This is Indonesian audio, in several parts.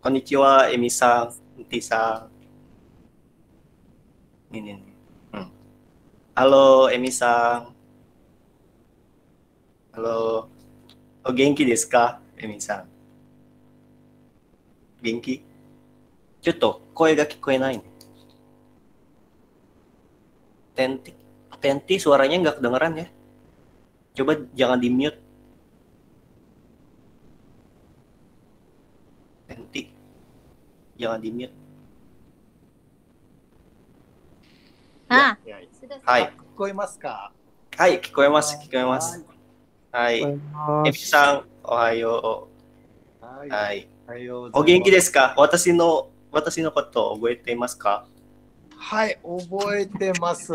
こんにちは、エミさん、ティさん。ini nih. Hmm. Halo, Emiさん。Halo. お元気ですか、エミさん。元気？ちょっと声が聞こえないね。Tenti, Tenti suaranya nggak kedengeran ya. Coba jangan di mute. Tenti, jangan di mute. あ、いや、ははい。聞こえますか？はい、聞こえます、聞こえます。はい。エミさん、おはよう。はい。はい。おはようございます。お元気ですか？私のこと覚えていますか？はい、覚えてます。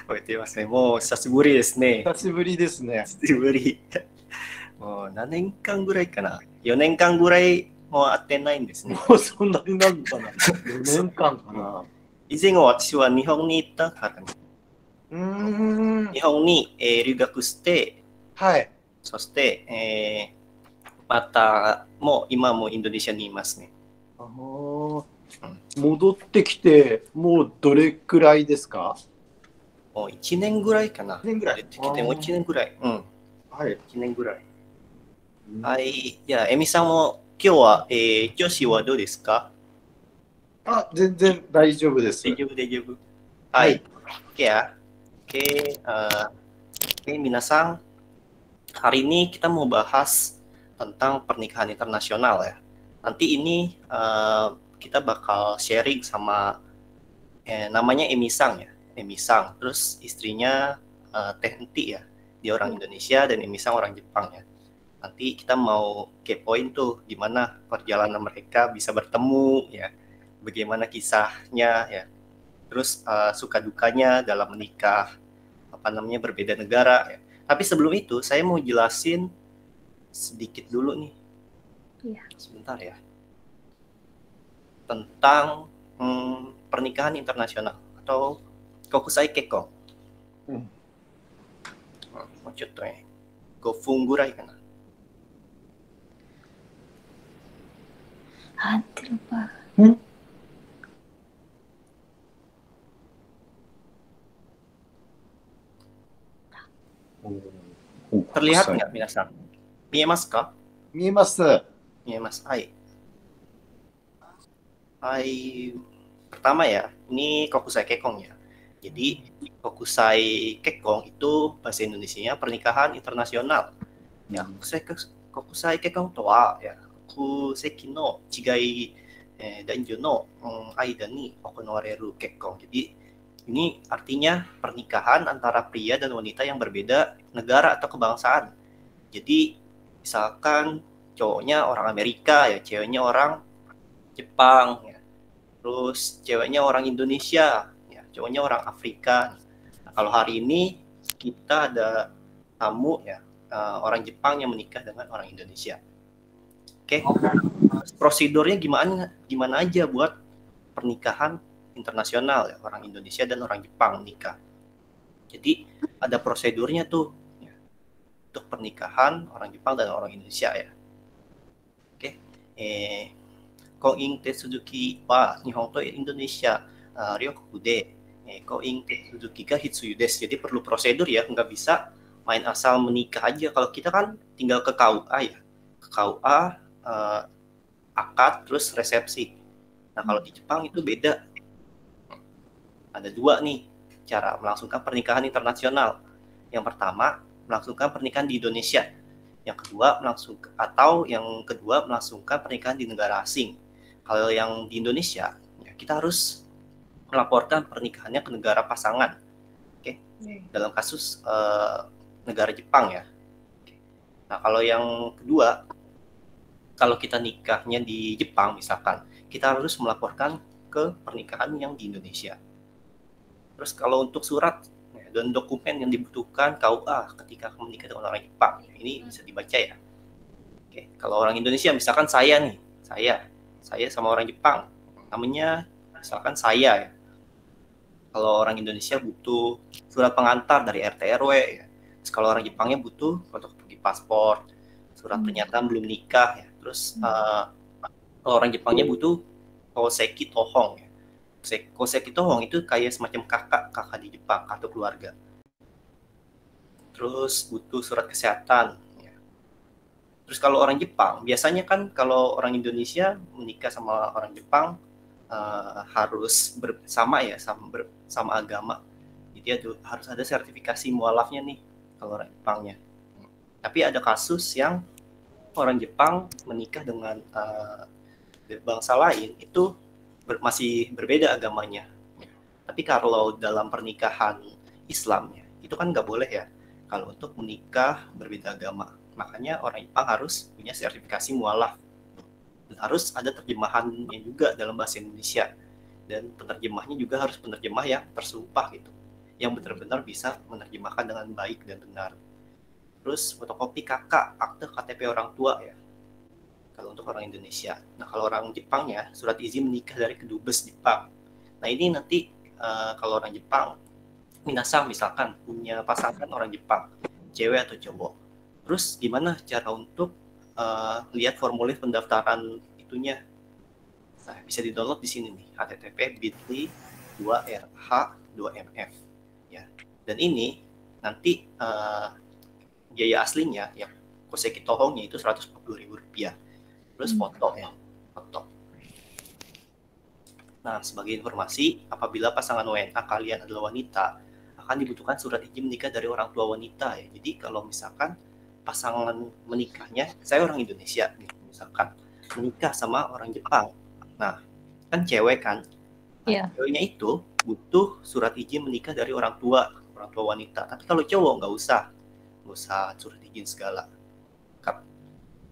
覚えていますね。もう久しぶりですね。久しぶりですね。久しぶり。もう何年間ぐらいかな。4年間ぐらいもう会ってないんですね。もうそんなになるかな。4年間かな。以前は私は日本に行ったからね。日本に、留学して、はい。そして、またもう今もインドネシアにいますね。戻ってきてもうどれくらいですか？もう1年ぐらいかな。1年ぐらい。来てもう1年ぐらい。うん。はい。1年ぐらい。はい。じゃあ、エミさんも今日は、調子はどうですか？あ、全然大丈夫です。大丈夫、大丈夫。はい。Oke ya. Oke, Minasang. Hari ini kita mau bahas tentang pernikahan internasional ya. Nanti ini kita bakal sharing sama namanya Emisang ya. Emisang. Terus istrinya Teh Enti ya. Dia orang Indonesia dan Emisang orang Jepang ya. Nanti kita mau kepoin tuh gimana perjalanan mereka bisa bertemu ya. Bagaimana kisahnya ya. Terus suka dukanya dalam menikah, berbeda negara ya. Tapi sebelum itu saya mau jelasin sedikit dulu nih. Iya. Sebentar ya. Tentang pernikahan internasional atau kokusai kekkon. Mau contoh ya. Gofun gurai kana. Hampir lupa. Terlihat nggak, minasan? Miemasu ka? 見えます。 Miemasu. Hai. Pertama ya, ini kokusai kekkon ya. Jadi kokusai kekkon itu bahasa Indonesianya pernikahan internasional. Ya, kokusai kekkon to wa ya, kuseki no chigai danjo no aida ni okonowareru kekkon. Jadi ini artinya pernikahan antara pria dan wanita yang berbeda negara atau kebangsaan. Jadi misalkan cowoknya orang Amerika ya, ceweknya orang Jepang ya. Terus ceweknya orang Indonesia ya, cowoknya orang Afrika. Nah, kalau hari ini kita ada tamu ya, orang Jepang yang menikah dengan orang Indonesia. Oke. Prosedurnya gimana aja buat pernikahan internasional ya, orang Indonesia dan orang Jepang nikah. Jadi ada prosedurnya tuh ya, untuk pernikahan orang Jepang dan orang Indonesia ya. Oke. Koin Tetsuzuki wa Nihon to Indonesia ryokoku de koin Tetsuzuki ga hitsuyu desu. Jadi perlu prosedur ya, nggak bisa main asal menikah aja. Kalau kita kan tinggal ke KUA ya. Ke KUA akad terus resepsi. Nah, kalau di Jepang itu beda. Ada dua nih cara melangsungkan pernikahan internasional. Yang pertama, melangsungkan pernikahan di Indonesia. Yang kedua melangsungkan pernikahan di negara asing. Kalau yang di Indonesia, ya kita harus melaporkan pernikahannya ke negara pasangan. Oke. Dalam kasus negara Jepang ya. Oke. Nah, kalau yang kedua, kalau kita nikahnya di Jepang misalkan, kita harus melaporkan ke pernikahan yang di Indonesia. Terus kalau untuk surat dan dokumen yang dibutuhkan KUA ketika menikah dengan orang Jepang, ini bisa dibaca ya. Oke, kalau orang Indonesia misalkan saya nih, saya sama orang Jepang, namanya misalkan saya ya. Kalau orang Indonesia butuh surat pengantar dari RT RW ya. Terus kalau orang Jepangnya butuh fotokopi paspor, surat pernyataan belum nikah ya. Terus Kalau orang Jepangnya butuh Koseki Tohong ya. Koseki Tohong itu kayak semacam kakak di Jepang, kartu keluarga. Terus butuh surat kesehatan ya. Terus kalau orang Jepang, biasanya kan kalau orang Indonesia menikah sama orang Jepang harus bersama ya, sama agama. Jadi harus ada sertifikasi mualafnya nih kalau orang Jepangnya. Tapi ada kasus yang orang Jepang menikah dengan bangsa lain itu masih berbeda agamanya. Tapi kalau dalam pernikahan Islam ya, itu kan nggak boleh ya kalau untuk menikah berbeda agama. Makanya orang Jepang harus punya sertifikasi mualaf. Dan harus ada terjemahannya juga dalam bahasa Indonesia. Dan penerjemahnya juga harus penerjemah yang tersumpah gitu. Yang benar-benar bisa menerjemahkan dengan baik dan benar. Terus fotokopi KK, akte KTP orang tua ya. Kalau untuk orang Indonesia. Nah, kalau orang Jepangnya, surat izin menikah dari kedubes Jepang. Nah, ini nanti kalau orang Jepang, minasang misalkan punya pasangan orang Jepang, cewek atau cowok. Terus gimana cara untuk lihat formulir pendaftaran itunya? Nah, bisa di-download di sini nih, http://bit.ly/2rh2mf ya. Dan ini nanti biaya aslinya ya Koseki Tohongnya itu Rp140.000. Terus foto ya, foto. Nah, sebagai informasi, apabila pasangan WNA kalian adalah wanita, akan dibutuhkan surat izin menikah dari orang tua wanita ya. Jadi kalau misalkan pasangan menikahnya, saya orang Indonesia nih, misalkan menikah sama orang Jepang. Nah, kan cewek kan. Nah, ceweknya itu butuh surat izin menikah dari orang tua wanita. Tapi kalau cowok nggak usah surat izin segala.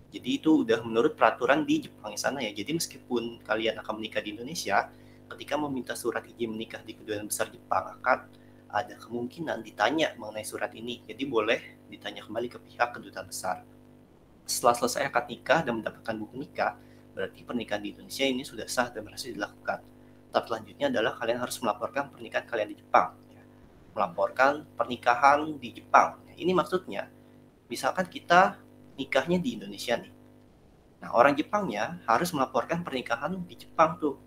Jadi itu udah menurut peraturan di Jepang sana ya. Jadi meskipun kalian akan menikah di Indonesia, ketika meminta surat izin menikah di Kedutaan Besar Jepang akan ada kemungkinan ditanya mengenai surat ini. Jadi boleh ditanya kembali ke pihak Kedutaan Besar. Setelah selesai akad nikah dan mendapatkan buku nikah, berarti pernikahan di Indonesia ini sudah sah dan berhasil dilakukan. Tahap selanjutnya adalah kalian harus melaporkan pernikahan kalian di Jepang. Melaporkan pernikahan di Jepang. Ini maksudnya, misalkan kita nikahnya di Indonesia nih. Nah, orang Jepangnya harus melaporkan pernikahan di Jepang tuh.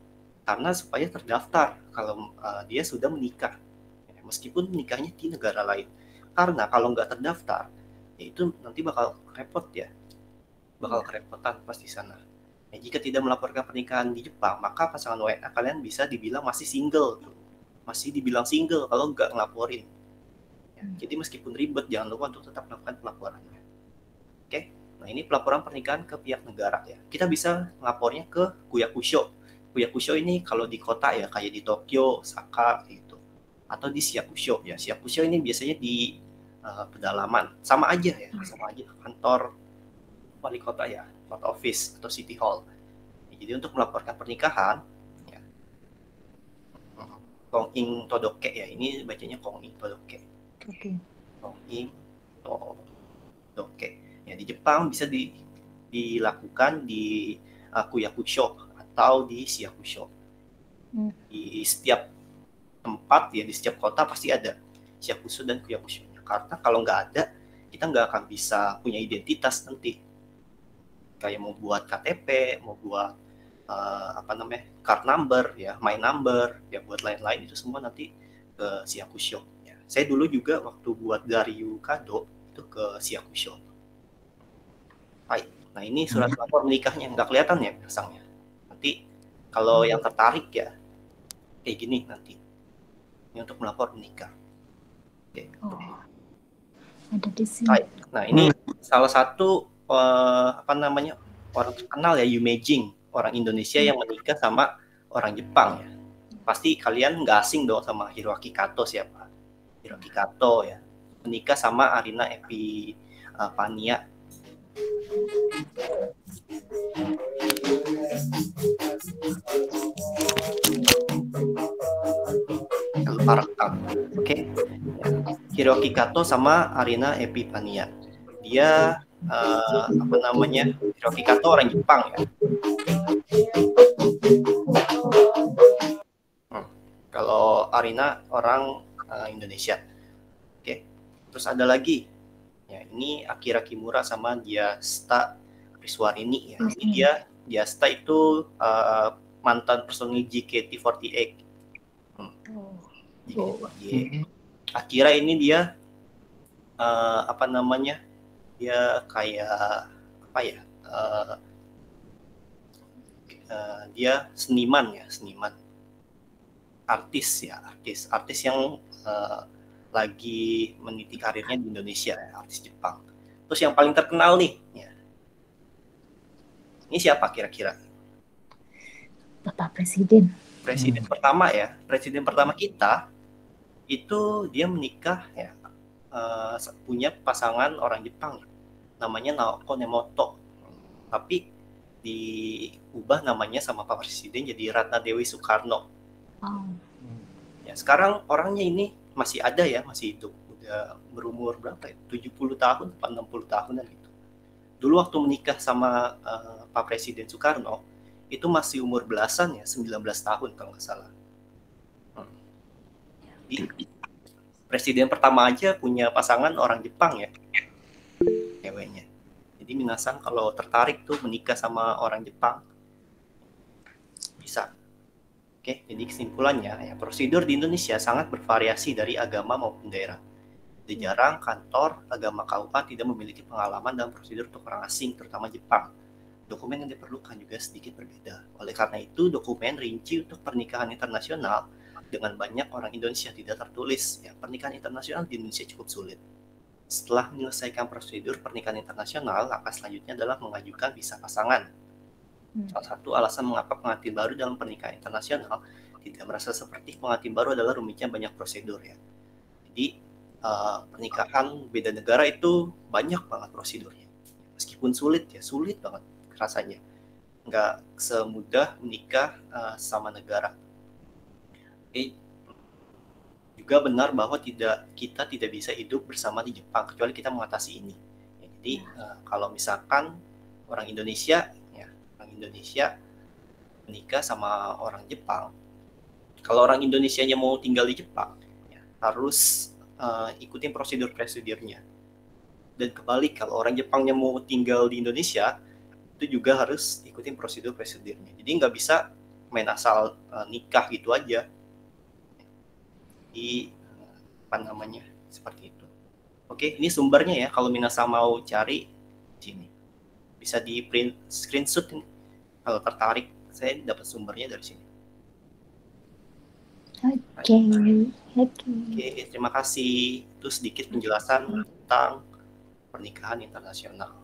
Karena supaya terdaftar kalau dia sudah menikah. Ya, meskipun nikahnya di negara lain. Karena kalau nggak terdaftar, ya itu nanti bakal repot ya. Bakal kerepotan pas di sana. Ya, jika tidak melaporkan pernikahan di Jepang, maka pasangan WNA kalian bisa dibilang masih single. Masih dibilang single kalau nggak ngelaporin. Ya, jadi meskipun ribet, jangan lupa untuk tetap melakukan pelaporannya. Oke, nah ini pelaporan pernikahan ke pihak negara ya. Kita bisa ngelapornya ke Kuyakusho. Kuyakusho ini kalau di kota ya kayak di Tokyo, Osaka gitu. Atau di Shiakusho ya. Shiakusho ini biasanya di pedalaman. Sama aja ya, sama aja kantor wali kota ya, kota office atau city hall. Ya, jadi untuk melaporkan pernikahan ya. Konging Todoke ya, ini bacanya Konging Todoke. Oke. Konging Todoke. Ya, di Jepang bisa dilakukan di Kuyakusho atau di Shiakusho. Di setiap tempat ya, di setiap kota pasti ada Shiakusho dan Kuyakusho. Karena kalau nggak ada, kita nggak akan bisa punya identitas nanti. Kayak mau buat KTP, mau buat card number ya, my number ya, buat lain-lain itu semua nanti ke Shiakusho. Ya. Saya dulu juga waktu buat Garyu Kado itu ke Shiakusho. Nah, ini surat lapor menikahnya, nggak kelihatan ya pasangnya. Nanti kalau yang tertarik ya kayak gini nanti. Ini untuk melapor menikah. Oke. Ada di sini. Nah, ini salah satu orang terkenal ya, Yumejing, orang Indonesia yang menikah sama orang Jepang ya. Pasti kalian nggak asing dong sama Hiroaki Kato siapa? Hiroaki Kato ya, menikah sama Arina Epifania. Oke. Hiroaki Kato sama Arina Epifania. Dia Hiroaki Kato orang Jepang ya. Kalau Arina orang Indonesia. Oke. Terus ada lagi. Ya, ini Akira Kimura sama Diasta Riswarini ya. Ini dia Diasta itu mantan personil JKT48. Oh. JKT48. Akira ini dia dia kayak apa ya? Dia seniman, artis yang lagi meniti karirnya di Indonesia, ya, artis Jepang. Terus yang paling terkenal nih, ya. Ini siapa kira-kira? Bapak Presiden. Presiden pertama ya, presiden pertama kita itu dia menikah ya, punya pasangan orang Jepang, namanya Naoko Nemoto. Tapi diubah namanya sama Pak Presiden jadi Ratna Dewi Soekarno. Oh. Ya, sekarang orangnya ini masih ada ya, masih hidup. Udah berumur berapa ya? 70 tahun, 60 tahunan gitu. Dulu waktu menikah sama Pak Presiden Soekarno, itu masih umur belasan ya, 19 tahun kalau nggak salah. Jadi, presiden pertama aja punya pasangan orang Jepang ya, ceweknya. Jadi minasan kalau tertarik tuh menikah sama orang Jepang, bisa. Oke, jadi kesimpulannya ya, prosedur di Indonesia sangat bervariasi dari agama maupun daerah. Di jarang kantor agama KUA tidak memiliki pengalaman dalam prosedur untuk orang asing, terutama Jepang. Dokumen yang diperlukan juga sedikit berbeda. Oleh karena itu, dokumen rinci untuk pernikahan internasional dengan banyak orang Indonesia tidak tertulis. Ya, pernikahan internasional di Indonesia cukup sulit. Setelah menyelesaikan prosedur pernikahan internasional, langkah selanjutnya adalah mengajukan visa pasangan. Salah satu alasan mengapa pengantin baru dalam pernikahan internasional tidak merasa seperti pengantin baru adalah rumitnya banyak prosedur ya. Jadi pernikahan beda negara itu banyak banget prosedurnya. Meskipun sulit banget rasanya. Nggak semudah menikah sama negara. Juga benar bahwa kita tidak bisa hidup bersama di Jepang kecuali kita mengatasi ini. Ya, jadi kalau misalkan orang Indonesia menikah sama orang Jepang, kalau orang Indonesianya mau tinggal di Jepang, ya, harus ikutin prosedurnya. Dan kebalik, kalau orang Jepangnya mau tinggal di Indonesia, itu juga harus ikutin prosedurnya. Jadi nggak bisa main asal nikah gitu aja. Seperti itu. Oke, ini sumbernya ya. Kalau Minasa mau cari sini, bisa di print screenshot ini. Kalau tertarik, saya dapat sumbernya dari sini. Oke, terima kasih. Itu sedikit penjelasan tentang pernikahan internasional.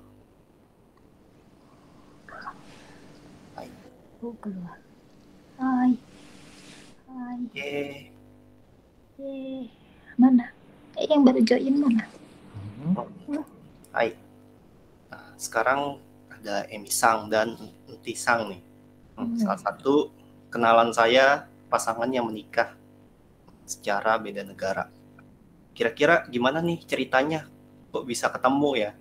Hai. Oke. Mana? Yang baru join mana? Hai. Nah, sekarang ada Emi Sang dan Enti Sang nih. Salah satu kenalan saya pasangan yang menikah secara beda negara. Kira-kira gimana nih ceritanya? Kok bisa ketemu ya?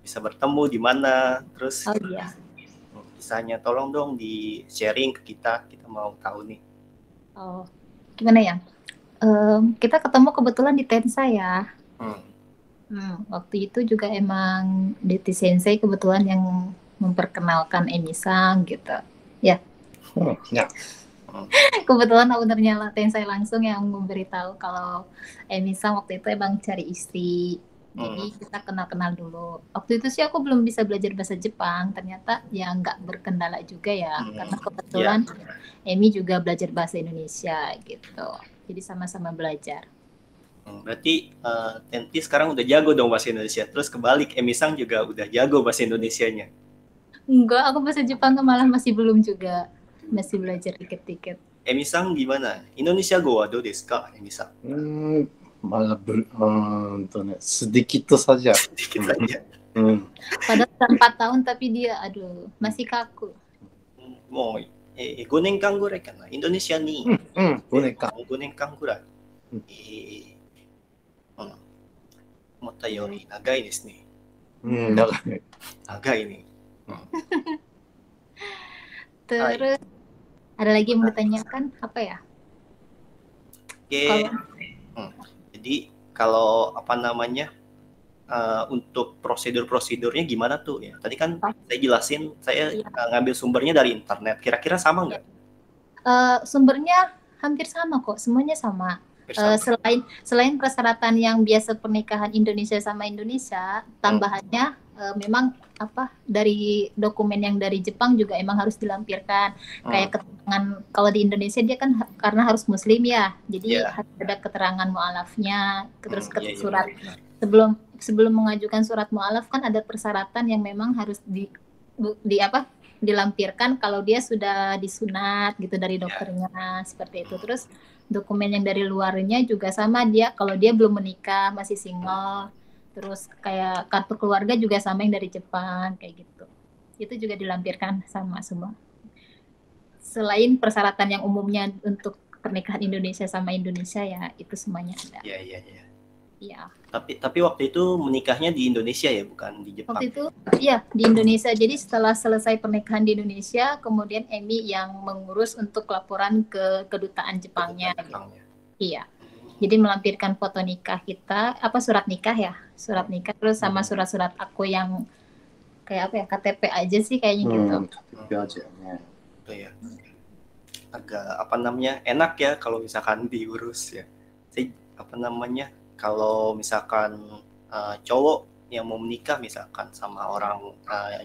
Bisa bertemu di mana? Terus kisahnya tolong dong di sharing ke kita mau tahu nih. Oh, gimana ya? Kita ketemu kebetulan di Tensa ya. Waktu itu juga emang Deti Sensei kebetulan yang memperkenalkan Emi Sang gitu. Ya. Ya. Kebetulan ownernya Tensai langsung yang memberitahu kalau Emi Sang waktu itu emang cari istri. Jadi kita kenal-kenal dulu. Waktu itu sih aku belum bisa belajar bahasa Jepang. Ternyata ya nggak berkendala juga ya. Karena kebetulan Emi juga belajar bahasa Indonesia gitu. Jadi sama-sama belajar. Berarti Tenti sekarang udah jago dong bahasa Indonesia. Terus kebalik, Emi Sang juga udah jago bahasa Indonesianya. Enggak, aku bahasa Jepang malah masih belum juga. Masih belajar dikit-dikit. Emi Sang gimana? Indonesia go wa do desu ka, Emi Sang? Sedikit saja. Sedikit saja. Padahal 4 tahun tapi dia masih kaku. Mau 5年間ぐらいかな。インドネシアに5年間。 5年間ぐらい。思ったより長いですね。長い。長いね。Terus ada lagi yang mau ditanyakan apa ya? Oke. Jadi kalau untuk prosedur-prosedurnya gimana tuh ya? Tadi kan Oh. saya jelasin, saya Iya. ngambil sumbernya dari internet. Kira-kira sama nggak? Sumbernya hampir sama kok, semuanya sama. Bersama. Selain persyaratan yang biasa pernikahan Indonesia sama Indonesia, tambahannya memang dari dokumen yang dari Jepang juga emang harus dilampirkan. Kayak keterangan kalau di Indonesia dia kan karena harus Muslim ya, jadi harus ada keterangan mualafnya, terus surat sebelum mengajukan surat mualaf kan ada persyaratan yang memang harus dilampirkan kalau dia sudah disunat gitu dari dokternya, seperti itu. Terus dokumen yang dari luarnya juga sama, dia kalau dia belum menikah masih single, terus kayak kartu keluarga juga sama yang dari Jepang kayak gitu, itu juga dilampirkan sama semua. Selain persyaratan yang umumnya untuk pernikahan Indonesia sama Indonesia ya, itu semuanya ada. Iya. Tapi waktu itu menikahnya di Indonesia ya, bukan di Jepang? Waktu itu iya di Indonesia. Jadi setelah selesai pernikahan di Indonesia, kemudian Emi yang mengurus untuk laporan ke kedutaan Jepangnya. Iya. Jadi melampirkan foto nikah kita, surat nikah ya, surat nikah, terus sama surat-surat aku yang kayak KTP aja sih kayaknya gitu. KTP aja ya. Itu ya. Agak enak ya kalau misalkan diurus ya. Kalau misalkan cowok yang mau menikah misalkan sama orang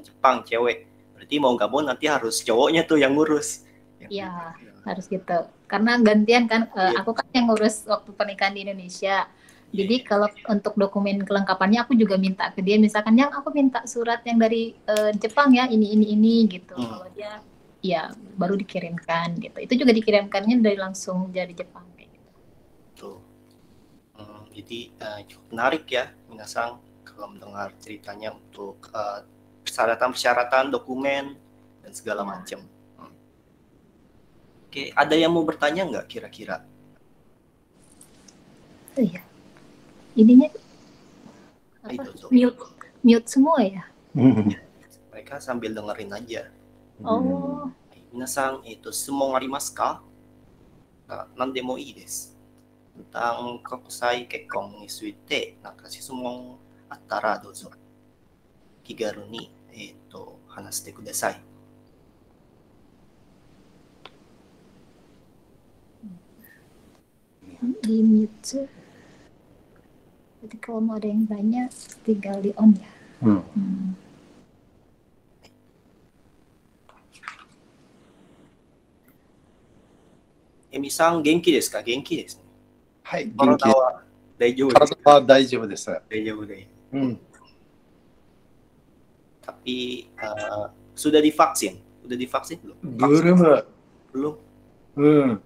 Jepang cewek, berarti mau nggak mau nanti harus cowoknya tuh yang ngurus. Iya, harus gitu. Karena gantian kan, aku kan yang ngurus waktu pernikahan di Indonesia. Jadi kalau untuk dokumen kelengkapannya aku juga minta ke dia, misalkan yang aku minta surat yang dari Jepang ya, ini gitu. Kalau dia ya baru dikirimkan gitu. Itu juga dikirimkannya langsung dari Jepang kayak gitu. Tuh. Jadi cukup menarik ya, minasang, kalau mendengar ceritanya untuk persyaratan dokumen dan segala macam. Oke, ada yang mau bertanya nggak kira-kira? Iya. Ininya mute semua ya? Mereka sambil dengerin aja. Oh. Minasang, sumo arimasu ka? Nandemo ii desu. Tentang kokusai kekkon ni tsuite質問あったらどうぞ気軽に話してください。Di mute. Jadi kalau mau ada yang tanya tinggal di on ya. Emiさん元気ですか？元気ですね。はい、元気です。大丈夫です。体は大丈夫です。大丈夫です。Tapi sudah divaksin? Sudah divaksin belum? Belum. Belum.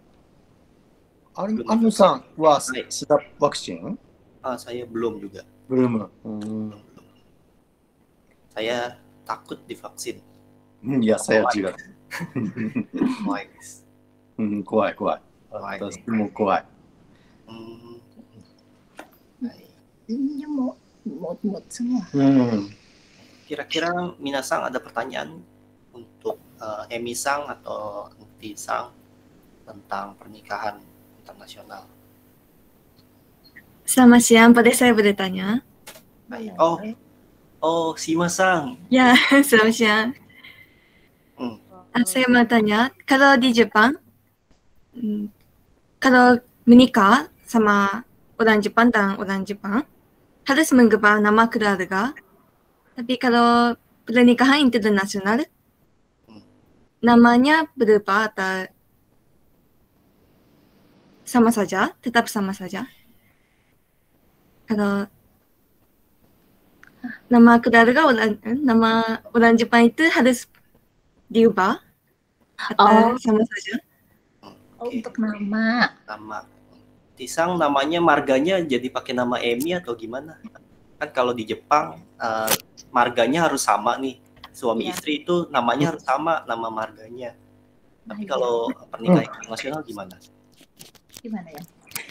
Anuさんはsudah vaksin? Saya belum juga. Belum. Saya takut divaksin. Ya, saya juga. 怖いです。怖い。私も怖い。Ini mau semua. Kira-kira Minasang ada pertanyaan untuk Emi-sang atau Nti-sang tentang pernikahan internasional? Selamat siang, boleh saya bertanya? Oh, Shima-sang. Ya, selamat siang. Saya mau tanya, kalau di Jepang, kalau menikah sama orang Jepang dan orang Jepang, harus mengubah nama keluarga. Tapi kalau pernikahan internasional, namanya berubah atau sama saja, tetap sama saja. Kalau nama keluarga nama orang Jepang itu harus diubah atau sama saja? Untuk nama. Tisang namanya marganya jadi pakai nama Emi atau gimana? Kan kalau di Jepang marganya harus sama nih. Suami istri itu namanya harus sama nama marganya. Tapi kalau pernikahan internasional gimana? Gimana ya?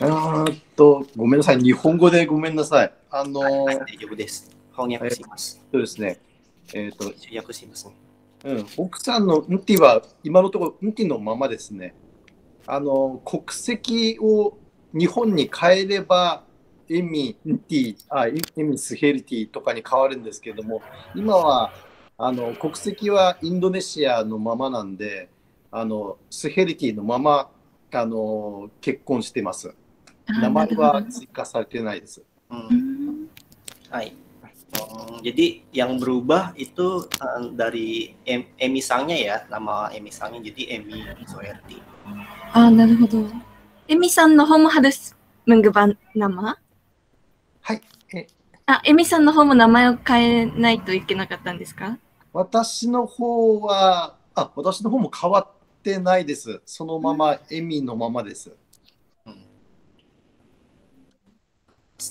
ごめんなさい。日本語でごめんなさい。大丈夫です。翻訳します。そうですね。翻訳しますね。奥さんのンティは今のところンティのままですね。国籍を日本に変えれば、エミ、ンティ、エミスヘルティとかに変わるんですけども、今は国籍はインドネシアのままなんで、スヘルティのまま結婚してます。名前は追加されてないです。Hai. Jadi yang berubah itu dari Emi Sangnya ya, nama Emi Sangnya jadi Emi Soerti. なるほど。エミさんの方もハルスムングバ生？はい。エミさんの方も名前を変えないといけなかったんですか？私の方も変わってないです。そのまま、エミのままです。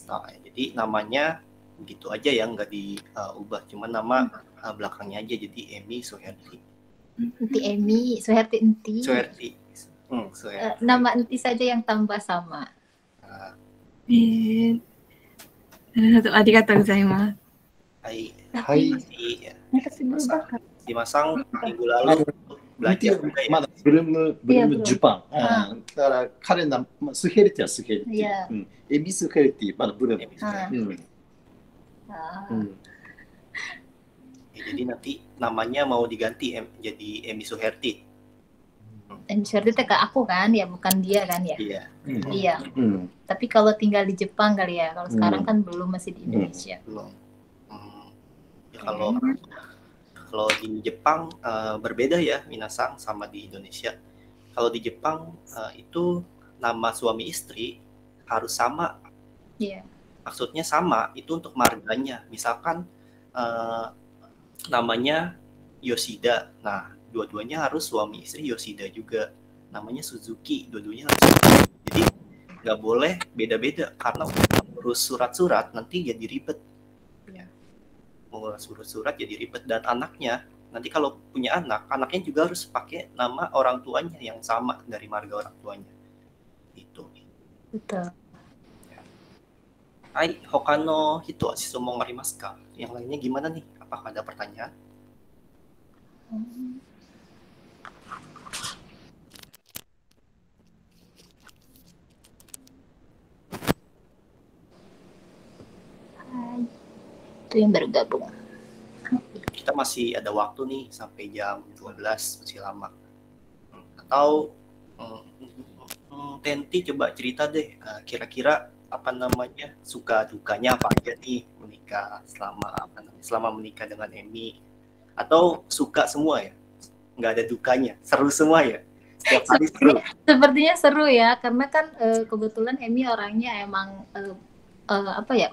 Nah, jadi namanya gitu aja ya, nggak diubah, cuma nama belakangnya aja jadi Emi Soerti. Enti Emi, Soerti Enti. Soerti. Nama Enti saja yang tambah sama. なるほど、ありがとうございます。Hai. Hai. Masih berubah kan? Dimasang minggu lalu belajar juga ya. まだブルームジュパン。だから彼のスヘルティはスヘルティ。エビスヘルティ、まだブルーム。Jadi nanti namanya mau diganti jadi Emi Suherti. Emi Suherti itu ke aku kan, ya bukan dia kan ya? Iya. Iya. Tapi kalau tinggal di Jepang kali ya, kalau sekarang kan belum, masih di Indonesia. Belum. Ya, kalau di Jepang berbeda ya Minasang sama di Indonesia. Kalau di Jepang itu nama suami istri harus sama. Iya. Maksudnya sama itu untuk marganya. Misalkan namanya Yoshida. Nah, dua-duanya harus suami istri Yoshida juga. Namanya Suzuki, dua-duanya harus sama. Jadi nggak boleh beda-beda karena urus surat-surat nanti jadi ribet. Mengurus surat jadi ribet, dan anaknya nanti kalau punya anaknya juga harus pakai nama orang tuanya yang sama dari marga orang tuanya. Itu. Betul. Hai, Hokano Hito Shisoumon arimasu ka? Yang lainnya gimana nih? Apakah ada pertanyaan? Hai. Itu yang baru gabung. Kita masih ada waktu nih sampai jam 12, masih lama. Atau Tenti coba cerita deh, kira-kira apa namanya suka dukanya apa aja nih menikah selama menikah dengan Emi, atau suka semua ya, nggak ada dukanya, seru semua ya, setiap hari seru. Sepertinya seru ya, karena kan kebetulan Emi orangnya emang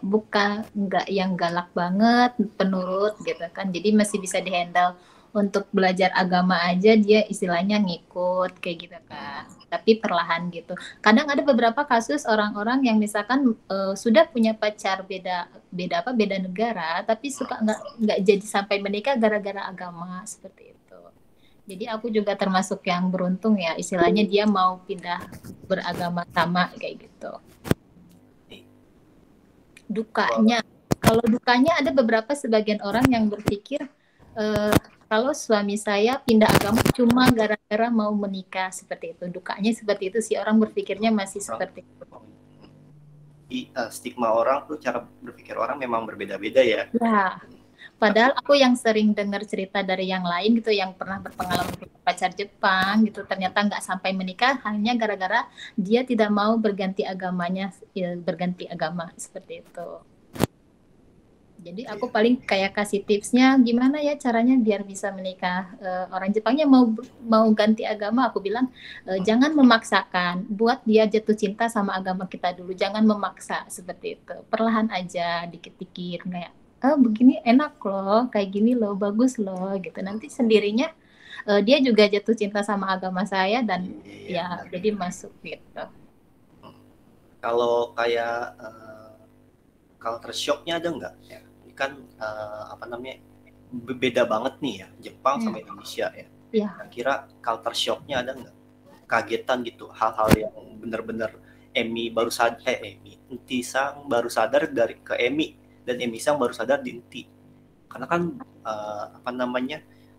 bukan nggak yang galak banget, penurut gitu kan, jadi masih bisa dihandle. Untuk belajar agama aja dia istilahnya ngikut kayak gitu kan, tapi perlahan gitu. Kadang ada beberapa kasus orang-orang yang misalkan sudah punya pacar beda negara, tapi suka nggak jadi sampai menikah gara-gara agama seperti itu. Jadi aku juga termasuk yang beruntung ya, istilahnya dia mau pindah beragama sama kayak gitu. Dukanya, kalau dukanya ada beberapa sebagian orang yang berpikir kalau suami saya pindah agama cuma gara-gara mau menikah, seperti itu. Dukanya seperti itu sih, orang berpikirnya masih seperti itu. Stigma orang tuh, cara berpikir orang memang berbeda-beda ya. Ya, padahal aku yang sering dengar cerita dari yang lain gitu, yang pernah berpengalaman punya pacar Jepang gitu, ternyata nggak sampai menikah hanya gara-gara dia tidak mau berganti agamanya, berganti agama seperti itu. Jadi aku paling kayak kasih tipsnya gimana ya caranya biar bisa menikah. Orang Jepangnya mau ganti agama, aku bilang jangan memaksakan, buat dia jatuh cinta sama agama kita dulu, jangan memaksa seperti itu. Perlahan aja, dikit-dikit kayak begini enak loh, kayak gini loh, bagus loh gitu. Nanti sendirinya dia juga jatuh cinta sama agama saya dan jadi masuk gitu. Kalau kayak culture shocknya ada nggak ya? Kan beda banget nih ya Jepang sama Indonesia ya. Kira culture shocknya ada nggak? Kagetan gitu, hal-hal yang benar-benar Emi baru sadar, Enti Sang baru sadar dari ke Emi, dan Emi Sang baru sadar di Enti. Karena kan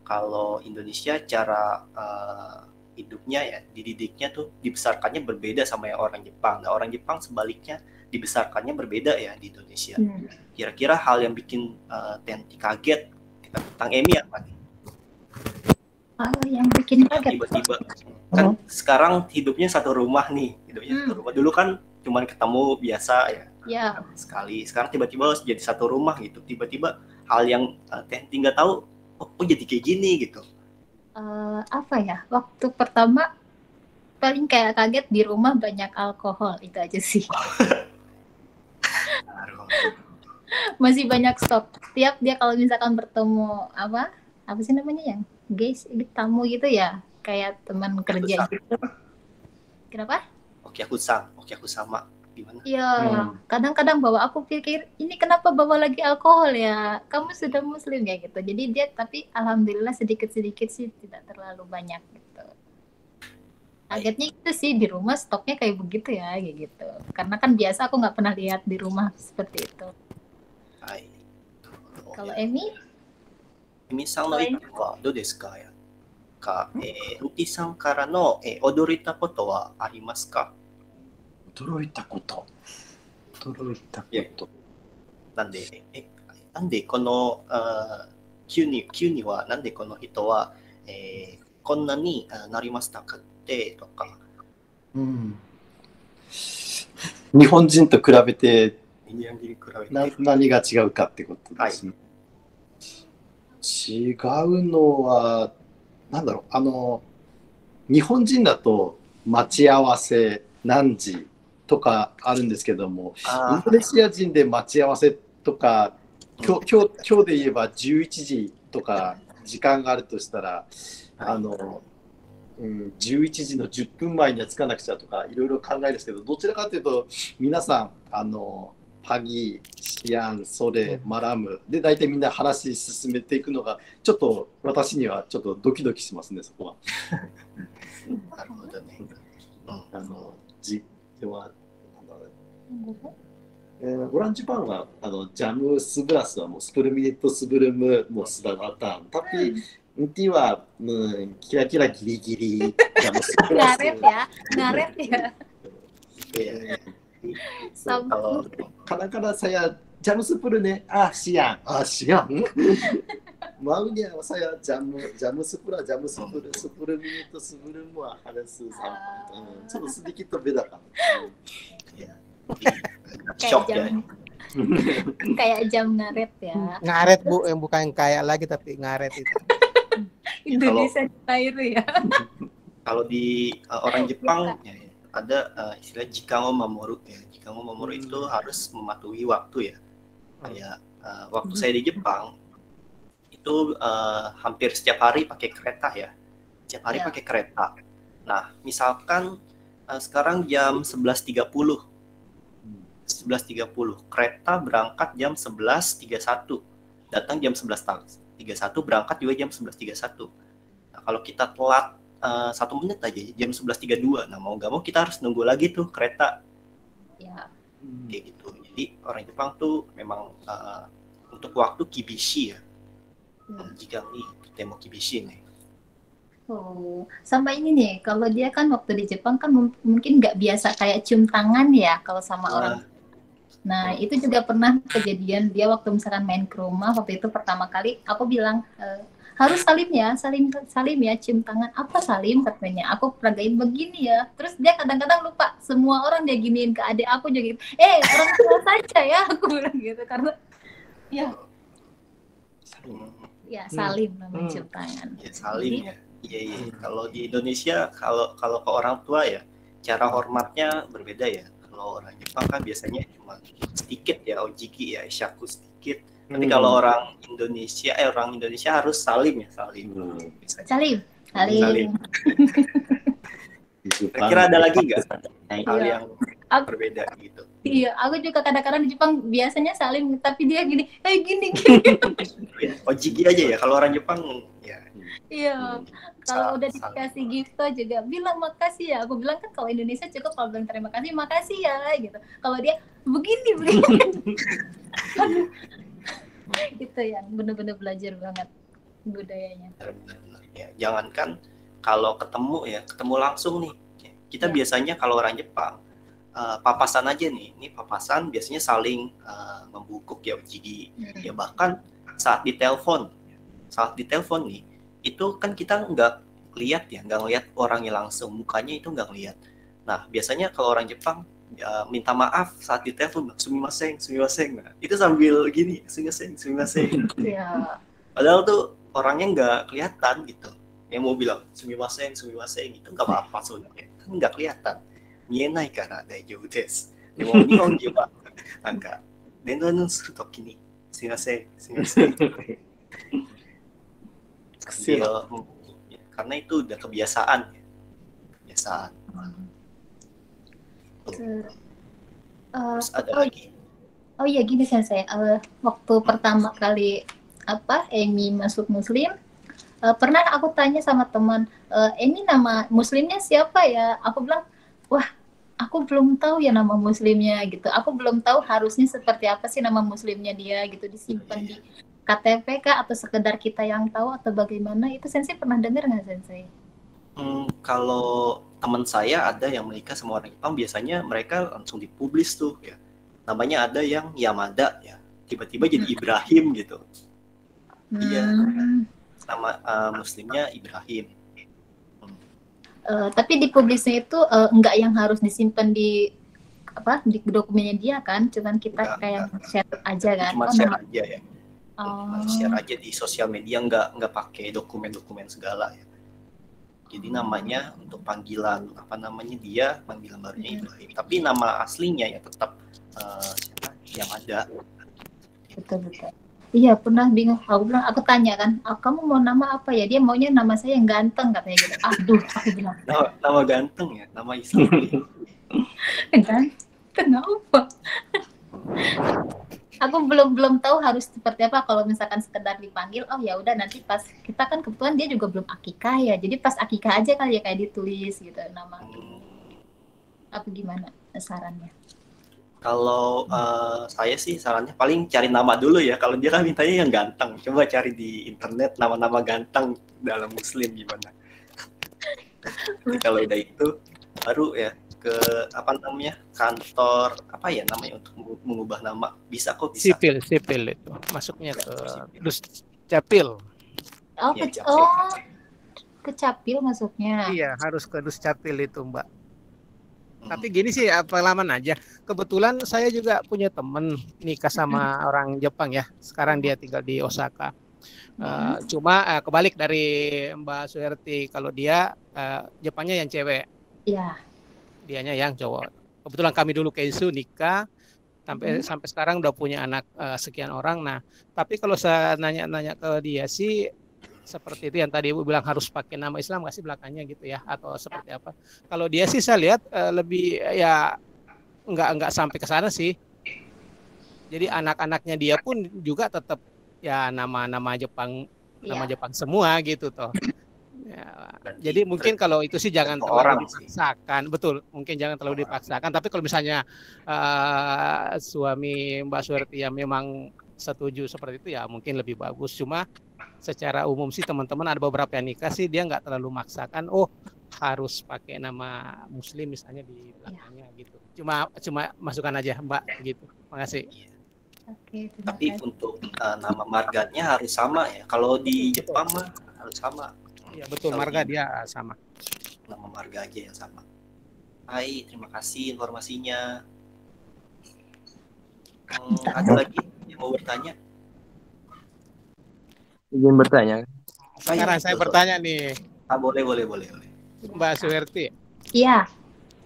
kalau Indonesia cara hidupnya ya, dididiknya tuh dibesarkannya berbeda sama yang orang Jepang. Nah, orang Jepang sebaliknya dibesarkannya berbeda ya di Indonesia. Hmm. Kira-kira hal yang bikin Tenti kaget tentang Emi apa nih? Yang bikin kaget. Tiba-tiba kan sekarang hidupnya satu rumah nih, satu rumah. Dulu kan cuman ketemu biasa ya, Ya, sekali. Sekarang tiba-tiba harus jadi satu rumah gitu. Tiba-tiba hal yang Tenti nggak tahu, oh jadi kayak gini gitu. apa ya? Waktu pertama paling kayak kaget di rumah banyak alkohol, itu aja sih. Masih banyak stok. Tiap dia kalau misalkan bertemu apa sih namanya yang guys, tamu gitu ya, kayak teman kerja gitu. Kenapa? Oke aku sama gimana? Iya, kadang-kadang bawa, aku pikir ini kenapa bawa lagi alkohol ya? Kamu sudah muslim ya gitu. Jadi dia, tapi alhamdulillah sedikit-sedikit sih, tidak terlalu banyak gitu. Kagetnya itu sih di rumah stoknya kayak begitu ya, kayak gitu. Karena kan biasa aku nggak pernah lihat di rumah seperti itu. Kalau Emi? Emiさんの意見はどうですか？ウティさんからの驚いたことはありますか？驚いたこと。なんでこの急にはなんでこの人は、こんなになりましたかってとか、日本人と比べて日本人に比べて何が違うかってことですね。違うのはなんだろう、日本人だと待ち合わせ何時とかあるんですけども、インドネシア人で待ち合わせとか、今日で言えば11時とか時間があるとしたら、11時の10分前には着かなくちゃとかいろいろ考えるんですけど、どちらかというと皆さんパギ、シアン、ソレ、マラムで大体みんな話進めていくのがちょっと私にはちょっとドキドキしますね、そこは。なるほどね。ではオランジパンはジャムスブラスはもうスプルミネットスブルムもうスダバタン。Tapi inti wa kira-kira gili-gili jam sebelas. Ngaret ya. Kadang-kadang saya jam 10 nih, siang. Maunya saya jam 10 menit sebelum harus sampai. Sedikit beda kan. Shock ya. Kayak jam ngaret ya. Ngaret Bu, yang bukan kayak lagi tapi ngaret itu. Indonesia Tairu ya. Kalau di orang Jepang ya, ada istilah jikango mamoru ya. Jikango mamoru itu harus mematuhi waktu ya. Kayak waktu saya di Jepang itu hampir setiap hari pakai kereta ya. Setiap hari pakai kereta. Nah, misalkan sekarang jam 11.30. Kereta berangkat jam 11.31. Datang jam 11.31, berangkat juga jam 11.31. Nah, kalau kita telat 1 menit aja jam 11.32, nah mau nggak mau kita harus nunggu lagi tuh kereta. Ya. Kayak gitu. Jadi orang Jepang tuh memang untuk waktu kibishi ya. Jika ini temo kibishi nih. Oh, sama ini nih, kalau dia kan waktu di Jepang kan mungkin nggak biasa kayak cium tangan ya kalau sama orang. Nah, itu juga pernah kejadian dia waktu misalkan main ke rumah, waktu itu pertama kali aku bilang, harus salim ya, cium tangan. Apa salim katanya? Aku peragain begini ya. Terus dia kadang-kadang lupa, semua orang dia giniin ke adik aku juga gitu. Orang tua saja ya, aku bilang gitu. Karena, salim namanya cium tangan. Ya, salim ya. Iya. Kalau di Indonesia, kalau ke orang tua ya, cara hormatnya berbeda ya. Kalau orang Jepang kan biasanya cuma sedikit ya, ojiki ya, ishaku sedikit. Tapi kalau orang Indonesia harus salim ya, salim. Salim. Kira-kira ada lagi nggak hal yang berbeda gitu? Iya, aku juga kadang-kadang di Jepang biasanya salim, tapi dia gini. Ojiki aja ya, kalau orang Jepang ya. Iya, kalau udah dikasih gift juga bilang makasih ya. Aku bilang kan kalau Indonesia cukup kalau bilang terima kasih, makasih ya gitu. Kalau dia begini. Itu yang benar-benar belajar banget budayanya. Benar-benar ya. Jangankan kalau ketemu langsung nih. Kita biasanya kalau orang Jepang papasan aja nih. Ini papasan biasanya saling membungkuk ya. Jadi ya bahkan saat ditelepon nih, itu kan kita nggak lihat ya, nggak ngelihat orangnya langsung, mukanya itu nggak ngelihat. Nah biasanya kalau orang Jepang ya, minta maaf saat ditelepon, sumimasen. Nah, itu sambil gini, sumimasen. Iya. Padahal tuh orangnya nggak kelihatan gitu. Yang mau bilang sumimasen itu nggak apa-apa sebenarnya, kan nggak kelihatan. Mienai kara daijoubu desu. Demo nihon de wa nanka denron suru toki ni sumimasen. Karena itu udah kebiasaan. Terus ada lagi. Oh iya gini Sensei, waktu pertama kali Emi masuk Muslim, pernah aku tanya sama teman, Emi nama Muslimnya siapa ya? Aku bilang, wah aku belum tahu ya nama Muslimnya gitu. Aku belum tahu harusnya seperti apa sih nama Muslimnya dia gitu, disimpan di KTP kah atau sekedar kita yang tahu atau bagaimana? Itu Sensei pernah dengar nggak Sensei? Kalau teman saya ada yang menikah sama orang Jepang, biasanya mereka langsung dipublis tuh ya. Namanya ada yang Yamada ya, tiba-tiba jadi Ibrahim gitu. Iya, nama Muslimnya Ibrahim. Tapi di publisnya itu enggak yang harus disimpan di di dokumennya dia kan, cuman kita kayak share aja kan. Cuma share aja ya. Share aja di sosial media, nggak pakai dokumen-dokumen segala ya. Jadi namanya untuk panggilan dia panggilan barunya Ibrahim. Tapi nama aslinya ya tetap yang ada. Betul. Iya pernah bingung. Aku tanya kan, kamu mau nama apa ya? Dia maunya nama saya yang ganteng katanya gitu. Aduh, aku bilang. Nama ganteng ya, nama Islam. Ganteng apa? Aku belum tahu harus seperti apa kalau misalkan sekedar dipanggil. Oh ya udah nanti pas kita kan kebetulan dia juga belum akikah ya. Jadi pas akikah aja kali ya kayak ditulis gitu nama. Apa gimana sarannya? Kalau saya sih sarannya paling cari nama dulu ya. Kalau dia kan mintanya yang ganteng, coba cari di internet nama-nama ganteng dalam Muslim gimana. Jadi kalau udah itu baru ya ke kantor untuk mengubah nama bisa. Sipil itu masuknya ke Duscapil. Ke Capil masuknya. Iya harus ke Duscapil itu Mbak. Tapi gini sih pengalaman aja. Kebetulan saya juga punya temen nikah sama orang Jepang ya. Sekarang dia tinggal di Osaka. Cuma kebalik dari Mbak Suherti. Kalau dia Jepangnya yang cewek. Iya. Dianya yang cowok. Kebetulan kami dulu keisu nikah sampai sekarang udah punya anak sekian orang. Nah, tapi kalau saya nanya ke dia sih seperti itu yang tadi Ibu bilang harus pakai nama Islam nggak sih belakangnya gitu ya atau seperti apa? Kalau dia sih saya lihat lebih ya nggak sampai ke sana sih. Jadi anak-anaknya dia pun juga tetap ya nama Jepang semua gitu toh. Ya, jadi mungkin kalau itu sih jangan terlalu dipaksakan, betul. Mungkin jangan terlalu dipaksakan. Tapi kalau misalnya suami Mbak Suherti yang memang setuju seperti itu ya mungkin lebih bagus. Cuma secara umum sih teman-teman ada beberapa yang nikah sih dia nggak terlalu maksakan. Oh harus pakai nama Muslim misalnya di belakangnya gitu. Cuma masukkan aja Mbak gitu. Makasih. Oke, tapi untuk nama marganya harus sama ya. Kalau di Jepang mah harus sama. Ya betul, marga dia sama. Nama marga aja yang sama. Hai, terima kasih informasinya. Ada lagi yang mau bertanya? Ingin bertanya? Sekarang saya bertanya nih. Boleh. Mbak Suherti. Iya.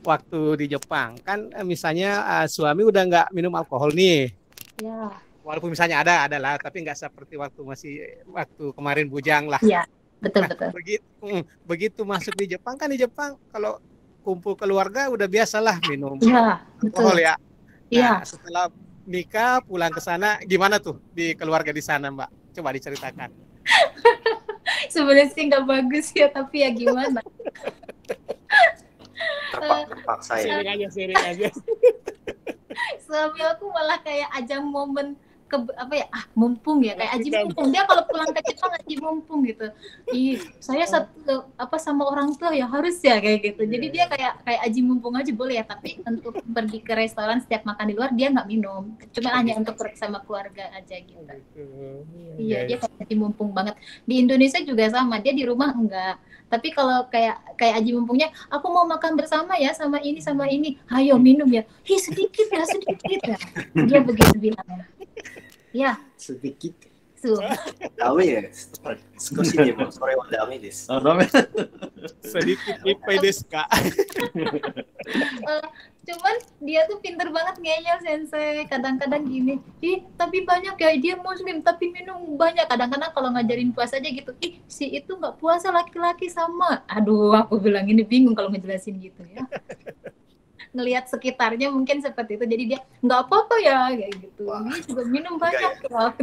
Waktu di Jepang kan misalnya suami udah nggak minum alkohol nih. Iya. Walaupun misalnya ada lah, tapi nggak seperti waktu kemarin bujang lah. Iya. Betul. Begitu masuk di Jepang kan di Jepang kalau kumpul keluarga udah biasalah minum betul. alkohol ya. Iya. Nah, setelah nikah pulang ke sana gimana tuh di keluarga di sana Mbak? Coba diceritakan. Sebenarnya sih nggak bagus ya, tapi ya gimana? Terpaksa ya. Sering aja. Suami aku malah kayak ajang momen mumpung ya, kayak aji mumpung. Dia kalau pulang ke Jepang aji mumpung gitu. Saya sama orang tua ya harus ya kayak gitu. Jadi dia kayak aji mumpung aja boleh ya, tapi untuk pergi ke restoran setiap makan di luar dia nggak minum. Cuma hanya untuk pergi sama keluarga aja gitu. Iya, dia kayak aji mumpung banget. Di Indonesia juga sama, dia di rumah enggak. Tapi kalau kayak aji mumpungnya, aku mau makan bersama ya sama ini, ayo minum ya. Sedikit ya. Dia begitu bilang. Ya. Sedikit. Tahu ya,少しでもそれはダメです。ダメ。 Sedikit ipai desu ka. Cuman dia tuh pinter banget ngeyel sensei. Kadang-kadang gini, tapi banyak ya, dia muslim tapi minum banyak. Kadang-kadang kalau ngajarin puasa aja gitu, si itu nggak puasa laki-laki sama. Aduh, aku bilang ini bingung kalau ngejelasin gitu ya. Ngelihat sekitarnya mungkin seperti itu, jadi dia nggak apa-apa ya kayak gitu. Dia juga minum banyak ya.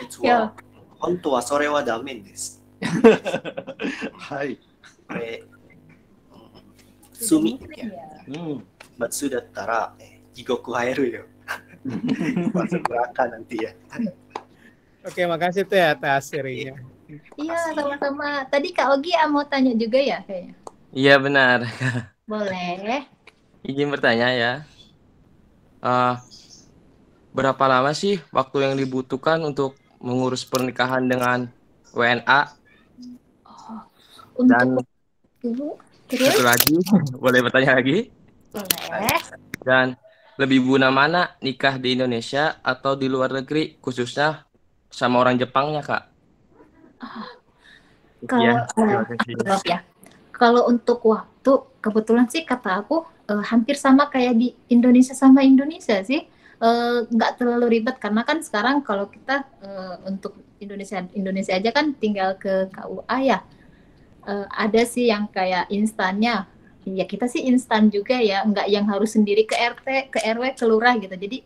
実は本当はそれはダメです。はい。これ、罪ya. うん。 Batsu だったら地獄入るよ。Masuk neraka nanti ya. Oke, makasih Teh atas sharingnya. Iya, sama-sama. Tadi Kak Ogi mau tanya juga ya kayaknya. Iya benar. Boleh. Izin bertanya ya. Berapa lama sih waktu yang dibutuhkan untuk mengurus pernikahan dengan WNA? Dan Terus? satu lagi, boleh bertanya lagi? Boleh. Dan lebih guna mana nikah di Indonesia atau di luar negeri, khususnya sama orang Jepangnya, Kak? Kalau kalau untuk waktu, kebetulan sih kata aku hampir sama kayak di Indonesia sama Indonesia sih. Nggak terlalu ribet karena kan sekarang kalau kita untuk Indonesia aja kan tinggal ke KUA ya. Ada sih yang kayak instannya. Ya kita sih instan juga ya, nggak yang harus sendiri ke RT, ke RW, ke lurah gitu. Jadi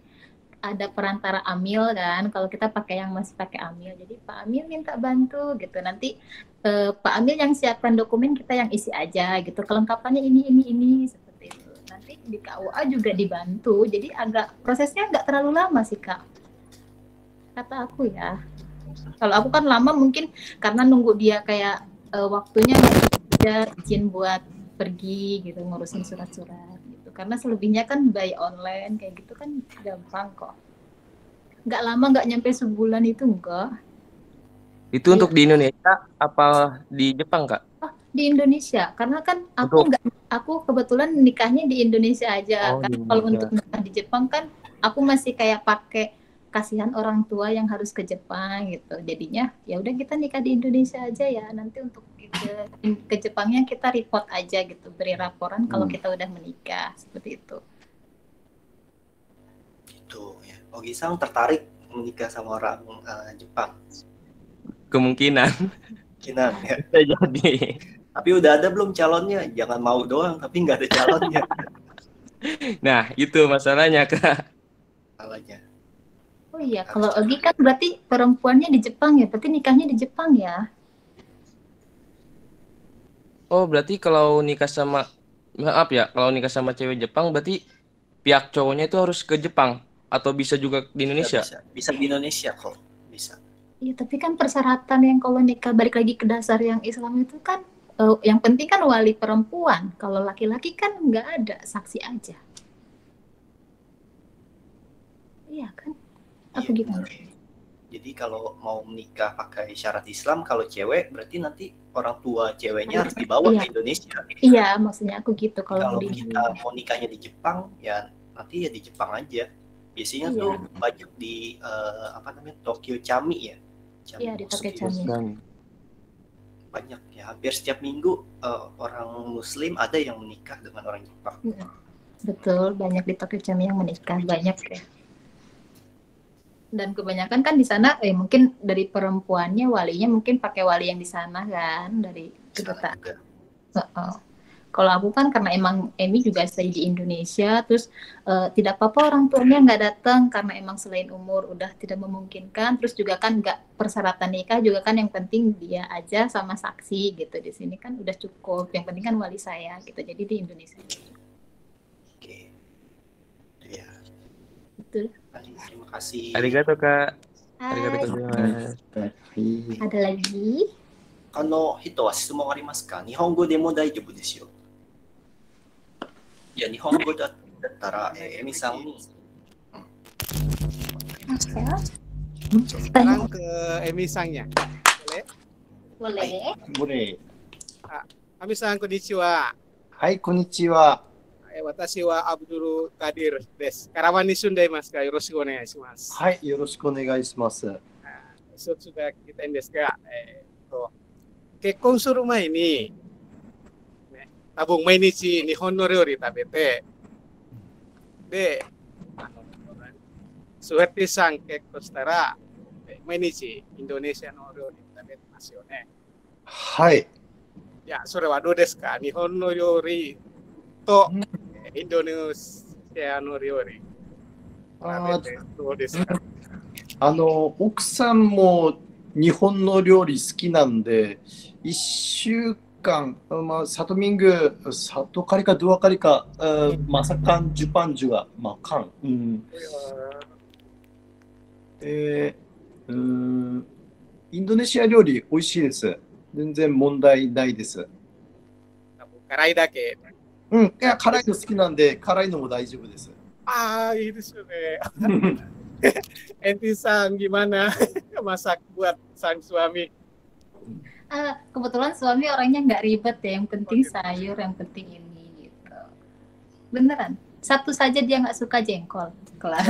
ada perantara Amil kan, kalau kita pakai yang masih pakai Amil. Jadi Pak Amil minta bantu gitu. Nanti Pak Amil yang siapkan dokumen, kita yang isi aja gitu. Kelengkapannya ini seperti itu. Nanti di KUA juga dibantu. Jadi prosesnya nggak terlalu lama sih Kak. Kata aku ya. Kalau aku kan lama mungkin karena nunggu dia kayak waktunya dia izin buat pergi gitu, ngurusin surat-surat gitu. Karena selebihnya kan by online kayak gitu kan gampang kok. Nggak lama, nggak nyampe sebulan itu enggak. Itu untuk di Indonesia apa di Jepang, Kak? Di Indonesia, karena kan aku kebetulan nikahnya di Indonesia aja. Karena kalau untuk nikah di Jepang kan aku masih kayak pakai kasihan orang tua yang harus ke Jepang gitu. Jadinya ya udah kita nikah di Indonesia aja ya. Nanti untuk ke Jepangnya kita report aja gitu, beri laporan kalau kita udah menikah, seperti itu. Gitu ya. Ogi-san tertarik menikah sama orang Jepang? Kemungkinan ya. Bisa jadi. Tapi udah ada belum calonnya? Jangan mau doang tapi nggak ada calonnya. Nah itu masalahnya Kak. Masalahnya. Oh iya, kalau Ogi kan berarti perempuannya di Jepang ya, berarti nikahnya di Jepang ya? Oh berarti kalau nikah sama, maaf ya, kalau nikah sama cewek Jepang berarti pihak cowoknya itu harus ke Jepang atau bisa juga di Indonesia? Bisa di Indonesia kok, bisa. Iya, tapi kan persyaratan yang kalau nikah balik lagi ke dasar yang Islam itu kan yang penting kan wali perempuan. Kalau laki-laki kan nggak ada, saksi aja. Iya kan? Apa gimana? Jadi kalau mau menikah pakai syarat Islam, kalau cewek berarti nanti orang tua ceweknya harus dibawa ke Indonesia. Iya, maksudnya aku gitu. Kalau kita mau nikahnya di Jepang, ya nanti ya di Jepang aja. Biasanya tuh banyak di Tokyo Chami ya. Iya, di Tokyo Chami. Banyak ya, hampir setiap minggu orang Muslim ada yang menikah dengan orang Jepang. Betul, banyak di Tokyo Chami yang menikah, banyak ya. Dan kebanyakan kan di sana mungkin dari perempuannya walinya mungkin pakai wali yang di sana kan, dari kedutaan. Kalau aku kan karena emang Emi juga stay di Indonesia, terus tidak apa-apa orang tuanya nggak datang karena emang selain umur udah tidak memungkinkan, terus juga kan nggak persyaratan nikah juga kan yang penting dia aja sama saksi gitu. Di sini kan udah cukup, yang penting kan wali saya gitu, jadi di Indonesia. Oke. Ya. Betul. Terima kasih. Arigato Kak. Arigato Hai, gozaimasu. ada lagi? 人は質問ありますか？日本語でも大丈夫ですよ。いや、日本語だったら、エミさんに、 Ada? Sekarang ke Emisangnya. Boleh? Boleh. Ami-san, konnichiwa. はい、こんにちは。Watashi wa Abdul Qadir desu. Karawan ni sundaimasu ka? Yoroshiku onegaishimasu. はい、よろしくお願いします。 So, sudah kita desu ga? 結婚する前に、ね、多分毎日日本の料理食べて、で、スウェッティさん結婚したら、毎日インドネシアの料理食べてますよね。はい。いや、それはどうですか？日本の料理とインドネシアの料理食べてどうですか？奥さんも日本の料理好きなんで、1週間、サトミング、サトカリかドゥアカリか、マサカン、ジュパンジュが、カン。インドネシア料理美味しいです。全然問題ないです。辛いだけ。いや、辛いの好きなんで、辛いのも大丈夫です。いいですよね。Enti Sang gimana masak buat sang suami? Kebetulan suami orangnya nggak ribet ya, yang penting sayur, yang penting ini gitu. Beneran. Satu saja dia nggak suka jengkol. Kelar.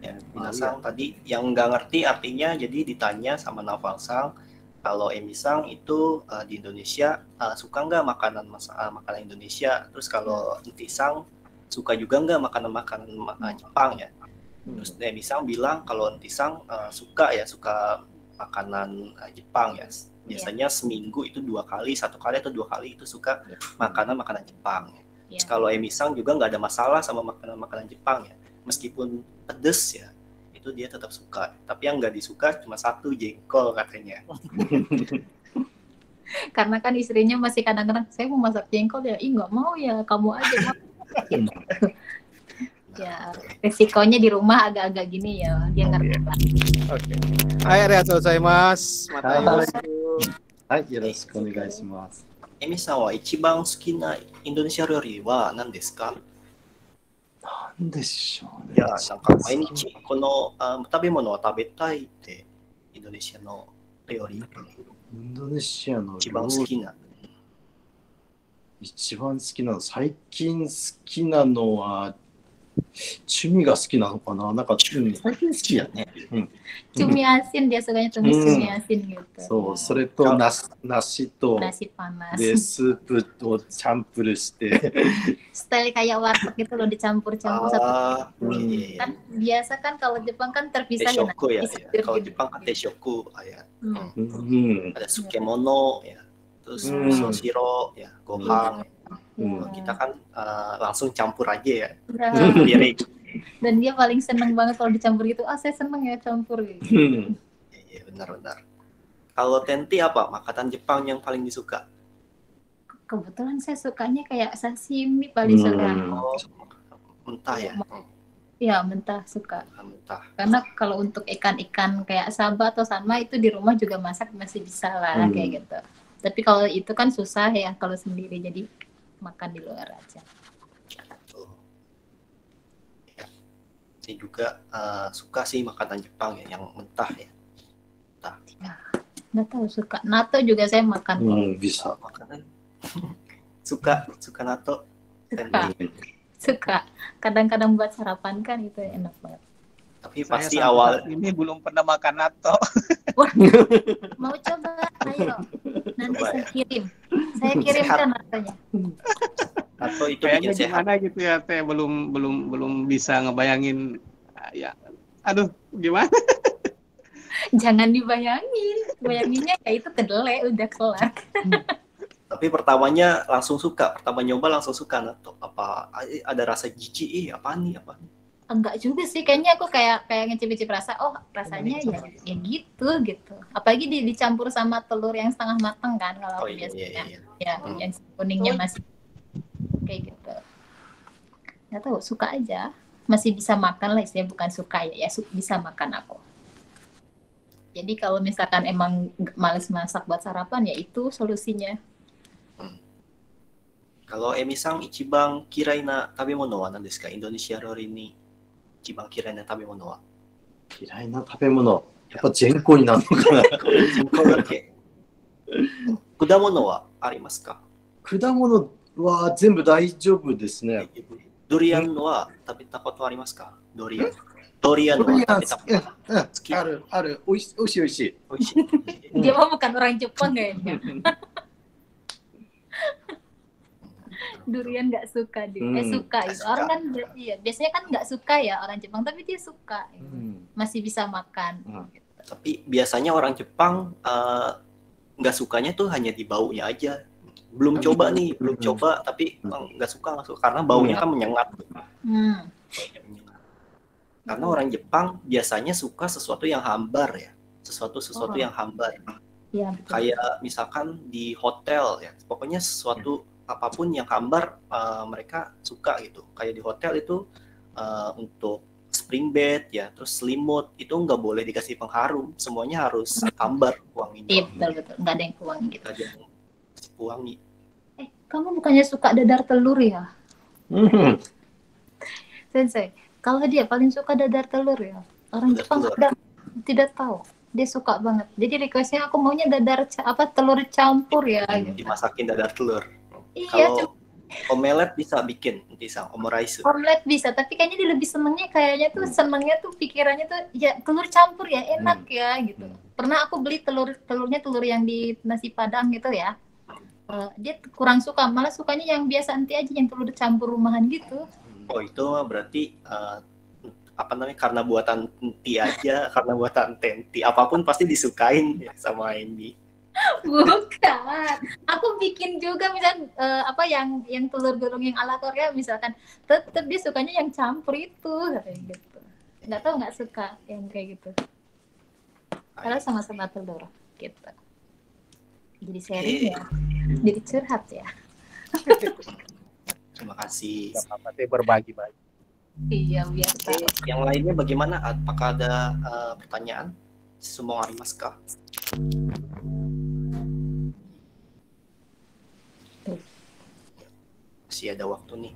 Ya, Minasang tadi yang nggak ngerti artinya, jadi ditanya sama Nafalsang, kalau Emisang itu di Indonesia suka nggak makanan Indonesia, terus kalau Entisang suka juga nggak makanan Jepang ya. Terus Emisang bilang kalau Entisang suka makanan Jepang ya. Biasanya seminggu itu 2 kali, 1 kali atau 2 kali itu suka makanan Jepang ya. Terus kalau Emisang juga nggak ada masalah sama makanan Jepang ya. Meskipun pedes ya, itu dia tetap suka. Tapi yang nggak disuka cuma 1, jengkol katanya. Karena kan istrinya masih kadang-kadang, saya mau masak jengkol ya, nggak mau ya, kamu aja. Ya, resikonya di rumah agak-agak gini ya, dia ngerti lah. Oke. Arigatou gozaimasu. Hai, yoroshiku onegaishimasu. Emi-san wa ichiban suki na Indonesia ryori wa nan desu ka? なんでしょうね。いや、なんか毎日この食べ物を食べたいってインドネシアの料理。インドネシアの一番好きな。一番好きなの、最近好きなのは、趣味が好きなのかな、なんか、最近好きやね。Cumi asin, dia sukanya tumis cumi asin gitu. そう、それと梨と Nasi panas. でスープをチャンプルして。Style kayak warteg gitu loh, dicampur-campur satu. Iya. Kan biasa kan kalau Jepang kan terpisah ya. Teshoku ya. Kalau Jepang kan teshoku ya. Ada sukemono ya. Terus miso shiro ya, gohan. Kita kan langsung campur aja ya. Piring. Dan dia paling seneng banget kalau dicampur gitu. Saya seneng ya campur gitu. Iya, benar-benar. Kalau Tenti apa makanan Jepang yang paling disuka? Kebetulan saya sukanya kayak sashimi paling suka. Oh, mentah ya? Ya, mentah suka. Mentah. Karena kalau untuk ikan-ikan kayak saba atau sama itu di rumah juga masak masih bisa lah kayak gitu. Tapi kalau itu kan susah ya kalau sendiri, jadi makan di luar aja. Saya juga suka sih makanan Jepang ya, yang mentah ya. Mentah. Ya, nggak tahu suka. Natto juga saya makan. Bisa. Makanan. suka natto. Suka. Kadang-kadang buat sarapan kan itu enak banget. Tapi pasti awal ini belum pernah makan natto. Mau coba? Ayo. Nanti saya kirim. Saya kirimkan nattonya. Atau itu kayaknya bikin sehat. gimana gitu ya, Teh, belum bisa ngebayangin ya. Aduh, gimana? Jangan dibayangin. Bayanginnya ya itu kedelai udah kelar. Tapi pertamanya langsung suka, pertama nyoba langsung suka natto. Apa ada rasa jijik, apa nih? Enggak juga sih, kayaknya aku kayak ngicip-ngicip rasa, rasanya ya gitu. Apalagi dicampur sama telur yang setengah matang kan kalau biasanya. Ya, yang kuningnya masih kayak gitu. nggak tahu, suka aja. Masih bisa makan lah, istilahnya bukan suka ya, bisa makan aku. Jadi kalau misalkan emang males masak buat sarapan, ya itu solusinya. Kalau Emi-san, ichiban kirai na tabemono wa nan desu ka? Indonesia料理に一番嫌いな食べ物は？嫌いな食べ物。やっぱ全個になるのかな。人口だけ。果物はありますか？果物は全部大丈夫ですね。ドリアンは食べたことありますか？ドリアン。ドリアンは食べたこと好き？ある、ある。おいしい、おいしい、おいしい。美味しい。Dia mah bukan orang Jepang kayaknya. Durian nggak suka dia. Suka itu. Orang kan iya, biasanya kan nggak suka ya orang Jepang, tapi dia suka. Masih bisa makan. Gitu. Tapi biasanya orang Jepang nggak sukanya tuh hanya di baunya aja. Belum coba nih, belum coba, tapi nggak suka karena baunya kan menyengat. Karena orang Jepang biasanya suka sesuatu yang hambar ya, sesuatu yang hambar. Ya, betul. Kayak misalkan di hotel ya, pokoknya sesuatu apapun yang hambar mereka suka gitu. Kayak di hotel itu untuk spring bed ya, terus selimut itu nggak boleh dikasih pengharum, semuanya harus hambar wanginya. Iya, betul, nggak ada yang wangi gitu. Nggak ada yang wangi. Kamu bukannya suka dadar telur ya? Sensei, kalau dia paling suka dadar telur ya. Orang Jepang tidak tahu. Dia suka banget. Jadi requestnya aku maunya dadar telur campur ya. Dimasakin dadar telur. Iya. Kalau omelet bisa bikin, nanti sang omurice. Omelet bisa, tapi kayaknya dia lebih senengnya senengnya tuh pikirannya tuh ya telur campur ya enak ya gitu. Pernah aku beli telurnya telur yang di nasi padang gitu ya. Dia kurang suka, malah sukanya yang biasa anti aja, yang telur campur rumahan gitu. Oh itu berarti karena buatan Tenti aja, karena buatan Tenti, apapun pasti disukain ya sama Emi. Bukan, aku bikin juga misal yang telur gulung yang ala Korea misalkan, tetap dia sukanya yang campur itu kayak gitu. Nggak tahu nggak suka yang kayak gitu. Karena sama-sama telur gitu. Jadi sharing ya, jadi curhat ya. Terima kasih. Apa-apa berbagi-bagi. Iya biasa. Yang lainnya bagaimana? Apakah ada pertanyaan? Semua arimasu ka? Masih ada waktu nih.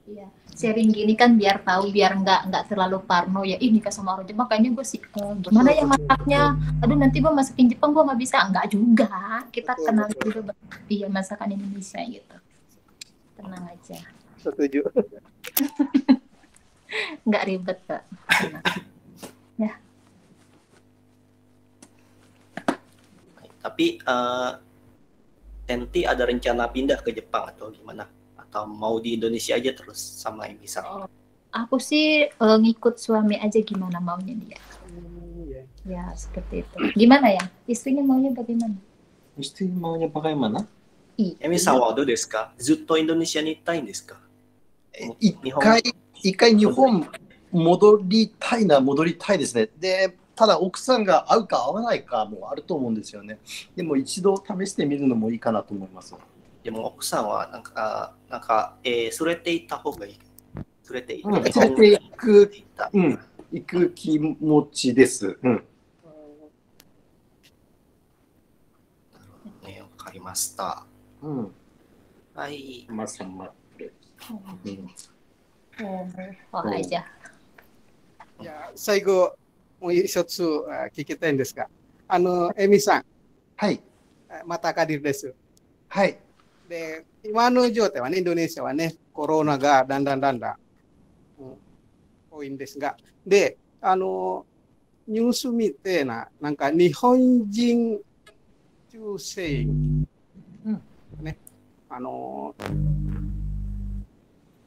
Iya, sharing gini kan biar tahu, biar nggak terlalu parno ya. Ih nikah sama orang Jepang kayaknya gue sih gimana ya masaknya? Aduh nanti gue masakin Jepang gue nggak bisa. Enggak juga. Kita kenal dulu iya masakan Indonesia gitu. Tenang aja. Setuju. Nggak ribet kok. Ya. Tapi Tenti ada rencana pindah ke Jepang atau gimana? Atau mau di Indonesia aja terus sama yang bisa? Aku sih ngikut suami aja gimana maunya dia. Ya seperti itu. Gimana ya? Istrinya maunya bagaimana? Istri maunya bagaimana? Emiさんはどうですか？ずっとインドネシアに行きたいんですか？一回日本戻りたいですね。で、ただ奥さんが合うか合わないかもあると思うんですよね。でも一度試してみるのもいいかなと思います。でも奥さんはなんか連れて行った方がいい。連れて行く気持ちです。ね、わかりました。はい。aja. いや最後もう一つ聞きたいんですが、エミさん、はい。またカディルです。はい。で、今の状態はね、インドネシアはね、コロナがだんだん、多いんですが、で、ニュース見てなんか日本人女性、ね、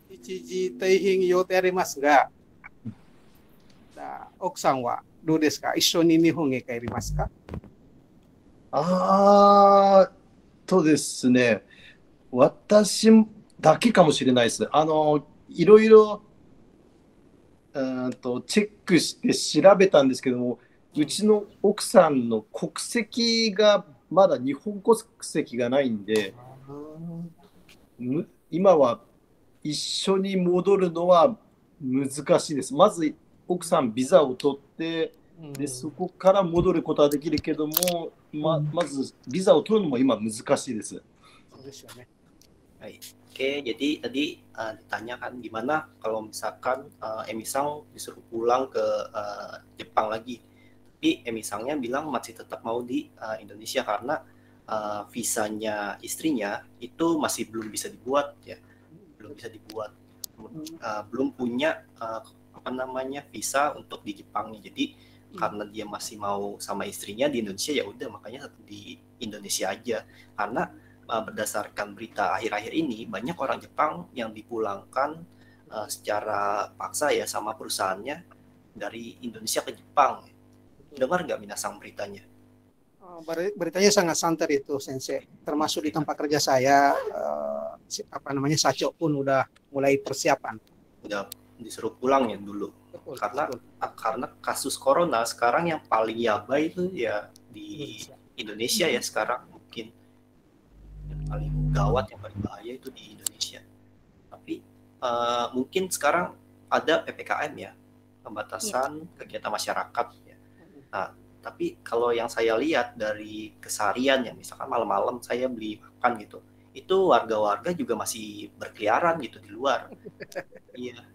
一時退避予定ありますが、奥さんはどうですか？一緒に日本へ帰りますか？ですね、私だけかもしれないです。いろいろチェックして調べたんですけども、うちの奥さんの国籍がまだ日本国籍がないんで、今は一緒に戻るのは難しいです。まず奥さんビザを取って、でそこから戻ることはできるけども、まずビザを取るのも今難しいです。そうですよね。Baik. Oke, jadi tadi ditanyakan gimana kalau misalkan Emisang disuruh pulang ke Jepang lagi. Tapi Emisangnya bilang masih tetap mau di Indonesia karena visanya istrinya itu masih belum bisa dibuat ya. Belum bisa dibuat. Belum punya apa namanya visa untuk di Jepangnya. Jadi karena dia masih mau sama istrinya di Indonesia, ya udah makanya tetap di Indonesia aja. Karena berdasarkan berita akhir-akhir ini banyak orang Jepang yang dipulangkan secara paksa ya sama perusahaannya dari Indonesia ke Jepang. Dengar nggak Minasang beritanya? Beritanya sangat santer itu, Sensei. Termasuk di tempat kerja saya, apa namanya, Sacho pun udah mulai persiapan. Udah disuruh pulang ya dulu. Betul, karena betul. karena kasus corona sekarang yang paling yabay itu ya di Indonesia ya sekarang, mungkin yang paling gawat, yang paling bahaya itu di Indonesia. Tapi mungkin sekarang ada PPKM ya, pembatasan kegiatan masyarakat ya. Nah, tapi kalau yang saya lihat dari keseharian ya, misalkan malam-malam saya beli makan gitu, itu warga-warga juga masih berkeliaran gitu di luar. Iya.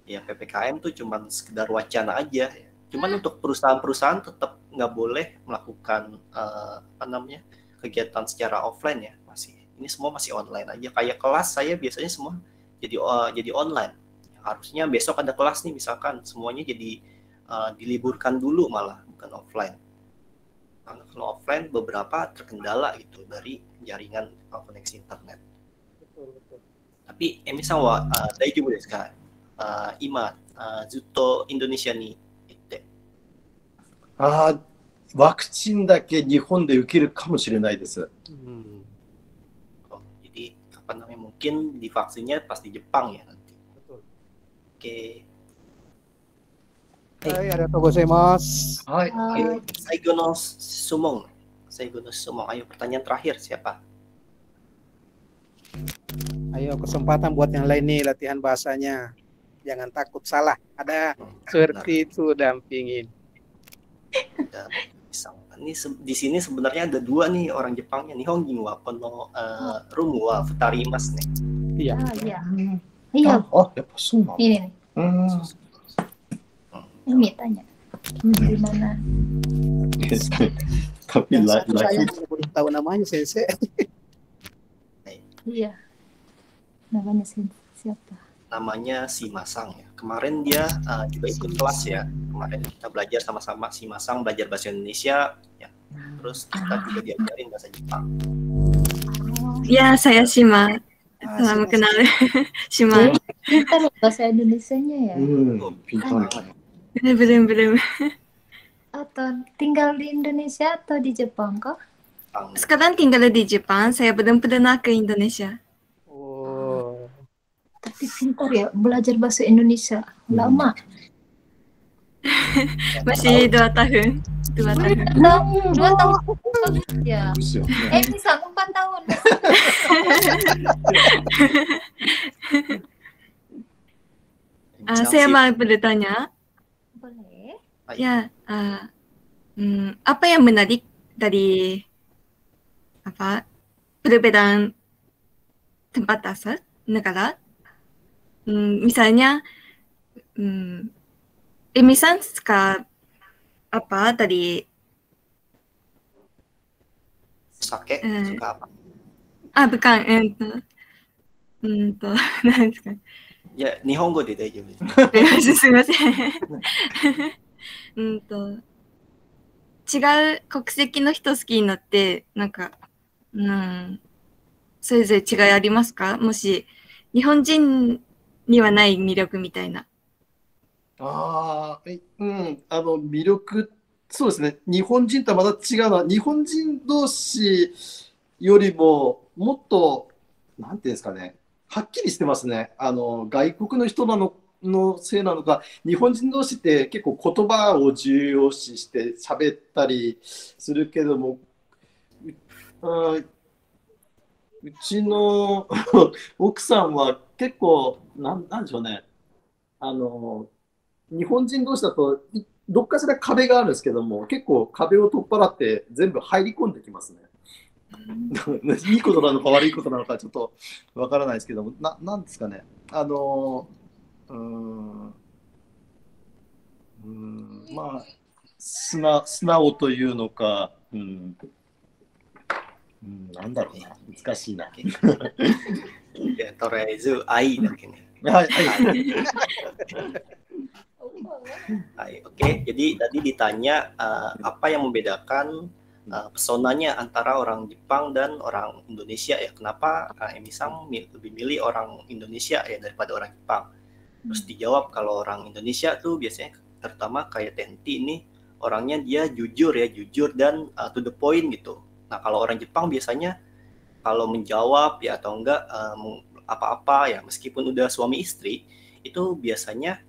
Ya PPKM tuh cuman sekedar wacana aja ya. Cuman untuk perusahaan-perusahaan tetap nggak boleh melakukan apa namanya, kegiatan secara offline ya, masih ini semua masih online aja. Kayak kelas saya biasanya semua jadi online. Harusnya besok ada kelas nih misalkan, semuanya jadi diliburkan dulu malah, bukan offline. Karena kalau offline beberapa terkendala gitu dari jaringan koneksi internet. Betul, betul. Tapi Emi-san wa daijoubu desu ka? Ima zutto Indonesia ni itte. ワクチンだけ日本で受けるかもしれないです。 Oh, jadi apa namanya, mungkin divaksinnya pas di Jepang ya nanti. Betul. Oke. Hai, arigatou gozaimasu. Hai. Saigo no sumong. Ayo pertanyaan terakhir siapa? Ayo kesempatan buat yang lain nih, latihan bahasanya. Jangan takut salah. Ada seperti itu dampingin. Dan ini di sini sebenarnya ada dua nih orang Jepangnya. Nihonjin wa kono rumu wa futarimasu nih. Iya. Iya. Iya. Oh, ya pasung. Ini nih. Ini tanya. Gimana? Tapi Saya lagi belum tahu namanya, Sensei. Iya. Namanya siapa? Namanya si Masang ya. Kemarin dia juga ikut kelas ya. Kemarin kita belajar sama-sama, si Masang belajar bahasa Indonesia ya. Terus kita juga diajarin bahasa Jepang. Ya, saya Shima. Salam kenal. Shima. Pintar loh bahasa Indonesianya ya. pintar. Belum. Atau tinggal di Indonesia atau di Jepang kok? Sekarang tinggal di Jepang, saya belum pernah ke Indonesia. Oh. Tapi pintar ya belajar bahasa Indonesia. Lama. Masih 2 tahun. 2 tahun. 2 tahun. Ya. ですよね。 Bisa 4 tahun. Saya mau bertanya, Boleh. ya, apa yang menarik dari perbedaan tempat asal negara? Misalnya, Emi-san suka apa tadi? Sake suka apa? Bukan,何ですか? いや、日本語で大丈夫です。すみません。違う国籍の人好きになって、なんか、それぞれ違いありますか？もし、日本人にはない魅力みたいな。魅力、そうですね。日本人とはまた違うのは、日本人同士よりも、もっと、なんていうんですかね、はっきりしてますね。外国の人のせいなのか、日本人同士って結構言葉を重要視して喋ったりするけども、うちの奥さんは結構、なんでしょうね。日本人同士だと、どっかしら壁があるんですけども、結構壁を取っ払って全部入り込んできますね。いいことなのか悪いことなのかちょっとわからないですけども、なんですかね。まあ、素直というのか、なんだろうな、難しいな。Ya, toりあえず愛だけね。はい、Hai, oke. Jadi tadi ditanya apa yang membedakan pesonanya antara orang Jepang dan orang Indonesia ya. Kenapa Emisang lebih milih orang Indonesia ya daripada orang Jepang? Terus dijawab kalau orang Indonesia tuh biasanya terutama kayak Tenti ini orangnya dia jujur dan to the point gitu. Nah kalau orang Jepang biasanya kalau menjawab ya atau enggak apa-apa ya meskipun udah suami istri itu biasanya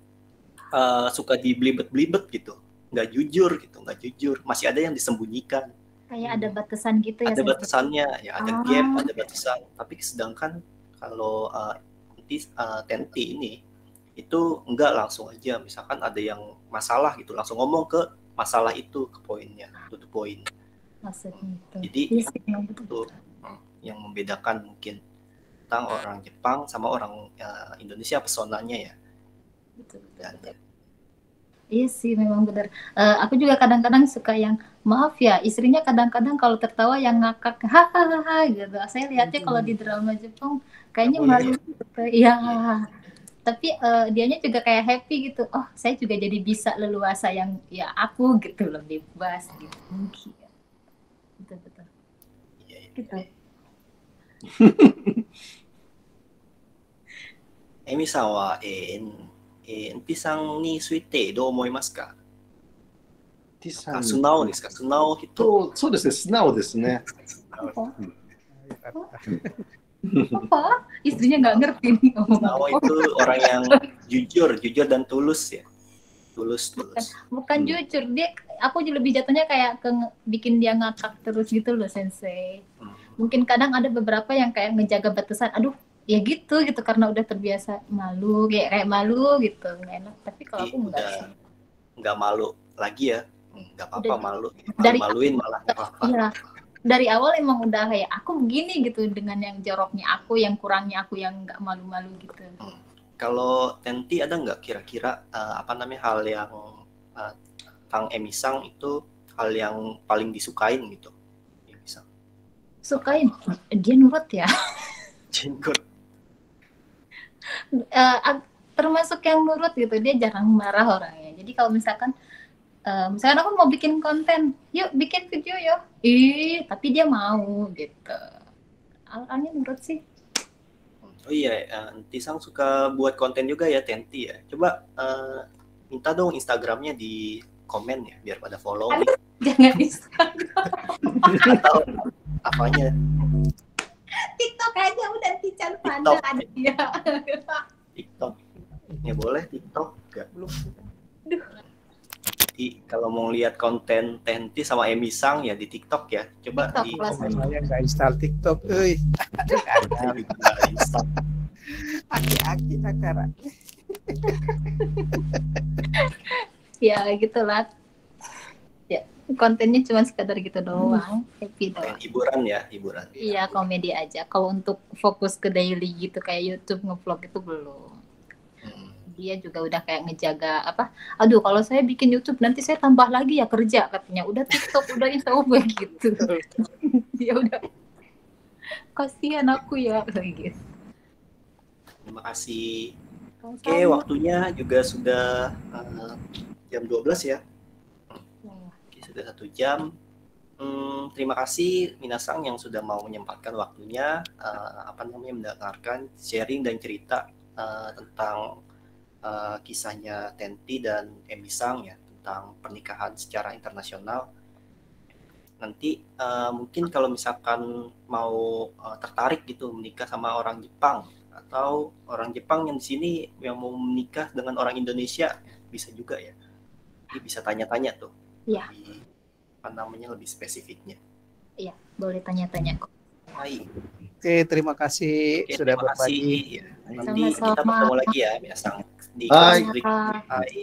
suka dibelibet-belibet gitu, nggak jujur, masih ada yang disembunyikan. Kayak ada batasan gitu ya. Ada batasannya, ya ada gap, ada batasan. Tapi sedangkan kalau Tenti ini itu enggak langsung aja, misalkan ada yang masalah gitu, langsung ngomong ke masalah itu, ke poinnya, to the point. Maksudnya itu. Jadi itu yang membedakan mungkin tentang orang Jepang sama orang Indonesia pesonanya ya. Betul. Iya sih memang benar. Aku juga kadang-kadang suka yang maaf ya istrinya kadang-kadang kalau tertawa yang ngakak hahaha gitu. Saya lihatnya kalau di drama Jepang kayaknya malu gitu. Iya. Tapi dianya juga kayak happy gitu. Oh saya juga jadi bisa leluasa yang ya aku gitu lebih bebas gitu. Mungkin. Betul. Iya. Gitu. Emiさんは、んぴさんについてどう思いますか？素直ですか？素直人。そうですね、素直ですね。Apa? Istrinya nggak ngerti nih ngomong Senao apa. itu orang yang jujur dan tulus ya. Tulus. Bukan jujur, aku lebih jatuhnya kayak bikin dia ngakak terus gitu loh sensei. Mungkin kadang ada beberapa yang kayak ngejaga batasan, aduh ya gitu karena udah terbiasa malu kayak malu gitu nggak enak. Tapi kalau aku nggak malu lagi ya, nggak apa-apa malu, maluin malah nggak apa-apa. Iya, dari awal emang udah kayak aku begini gitu dengan yang joroknya aku, yang kurangnya aku yang nggak malu-malu gitu. Kalau Tenti ada nggak kira-kira hal yang Kang Emisang itu hal yang paling disukain gitu? Emisang. Sukain, dia nurut ya. Jenggot. Termasuk yang nurut gitu, dia jarang marah orangnya. Jadi kalau misalkan aku mau bikin konten, yuk bikin video ya. Tapi dia mau gitu. Orangnya nurut sih. Oh iya, Tisang suka buat konten juga ya Tenti ya. Coba minta dong Instagramnya di komen ya, biar pada follow. Jangan Instagram. Atau apanya? TikTok aja udah Tican Panda ada dia. TikTok. Ya boleh TikTok enggak? Jadi kalau mau lihat konten Tenti sama Emisang ya di TikTok ya. Coba TikTok, di komen. Saya nggak install TikTok, Aki-aki nakara. Ya gitulah. Ya, kontennya cuma sekadar gitu doang, happy doang. Hiburan ya, hiburan. Iya, komedi aja. Kalau untuk fokus ke daily gitu kayak YouTube ngevlog itu belum. Dia juga udah kayak ngejaga aduh kalau saya bikin YouTube nanti saya tambah lagi ya kerja katanya. Udah TikTok udah Instagram gitu. Dia udah kasihan aku ya kayak gitu. Terima kasih. Oke, waktunya juga sudah jam 12 ya. Sudah 1 jam. Terima kasih Minasang yang sudah mau menyempatkan waktunya mendengarkan sharing dan cerita tentang kisahnya Tenti dan Emisang ya tentang pernikahan secara internasional. Nanti mungkin kalau misalkan mau tertarik gitu menikah sama orang Jepang atau orang Jepang yang di sini yang mau menikah dengan orang Indonesia bisa juga ya. Jadi bisa tanya-tanya tuh. Iya. Lebih spesifiknya. Iya, boleh tanya-tanya kok. Hai. Oke, terima kasih Oke, sudah terima kasih. berbagi. Ya, nanti kita Sama-sama. bertemu lagi ya, minasan. Di Hai. kelas berikutnya. Hai.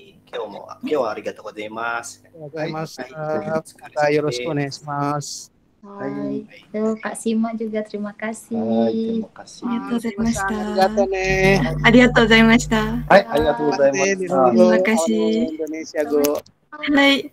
Kyo arigatou gozaimasu. Gozaimasu. Hai. Kita yoroshiku onegaishimasu. Hai. Tuh, Kak Sima juga terima kasih. はい、terima kasih. ありがとうございまし Arigato た。 ね. ありがとうございました。はい、ありがとうございま Terima した。 kasih. Terima kasih. Indonesia Go. はい。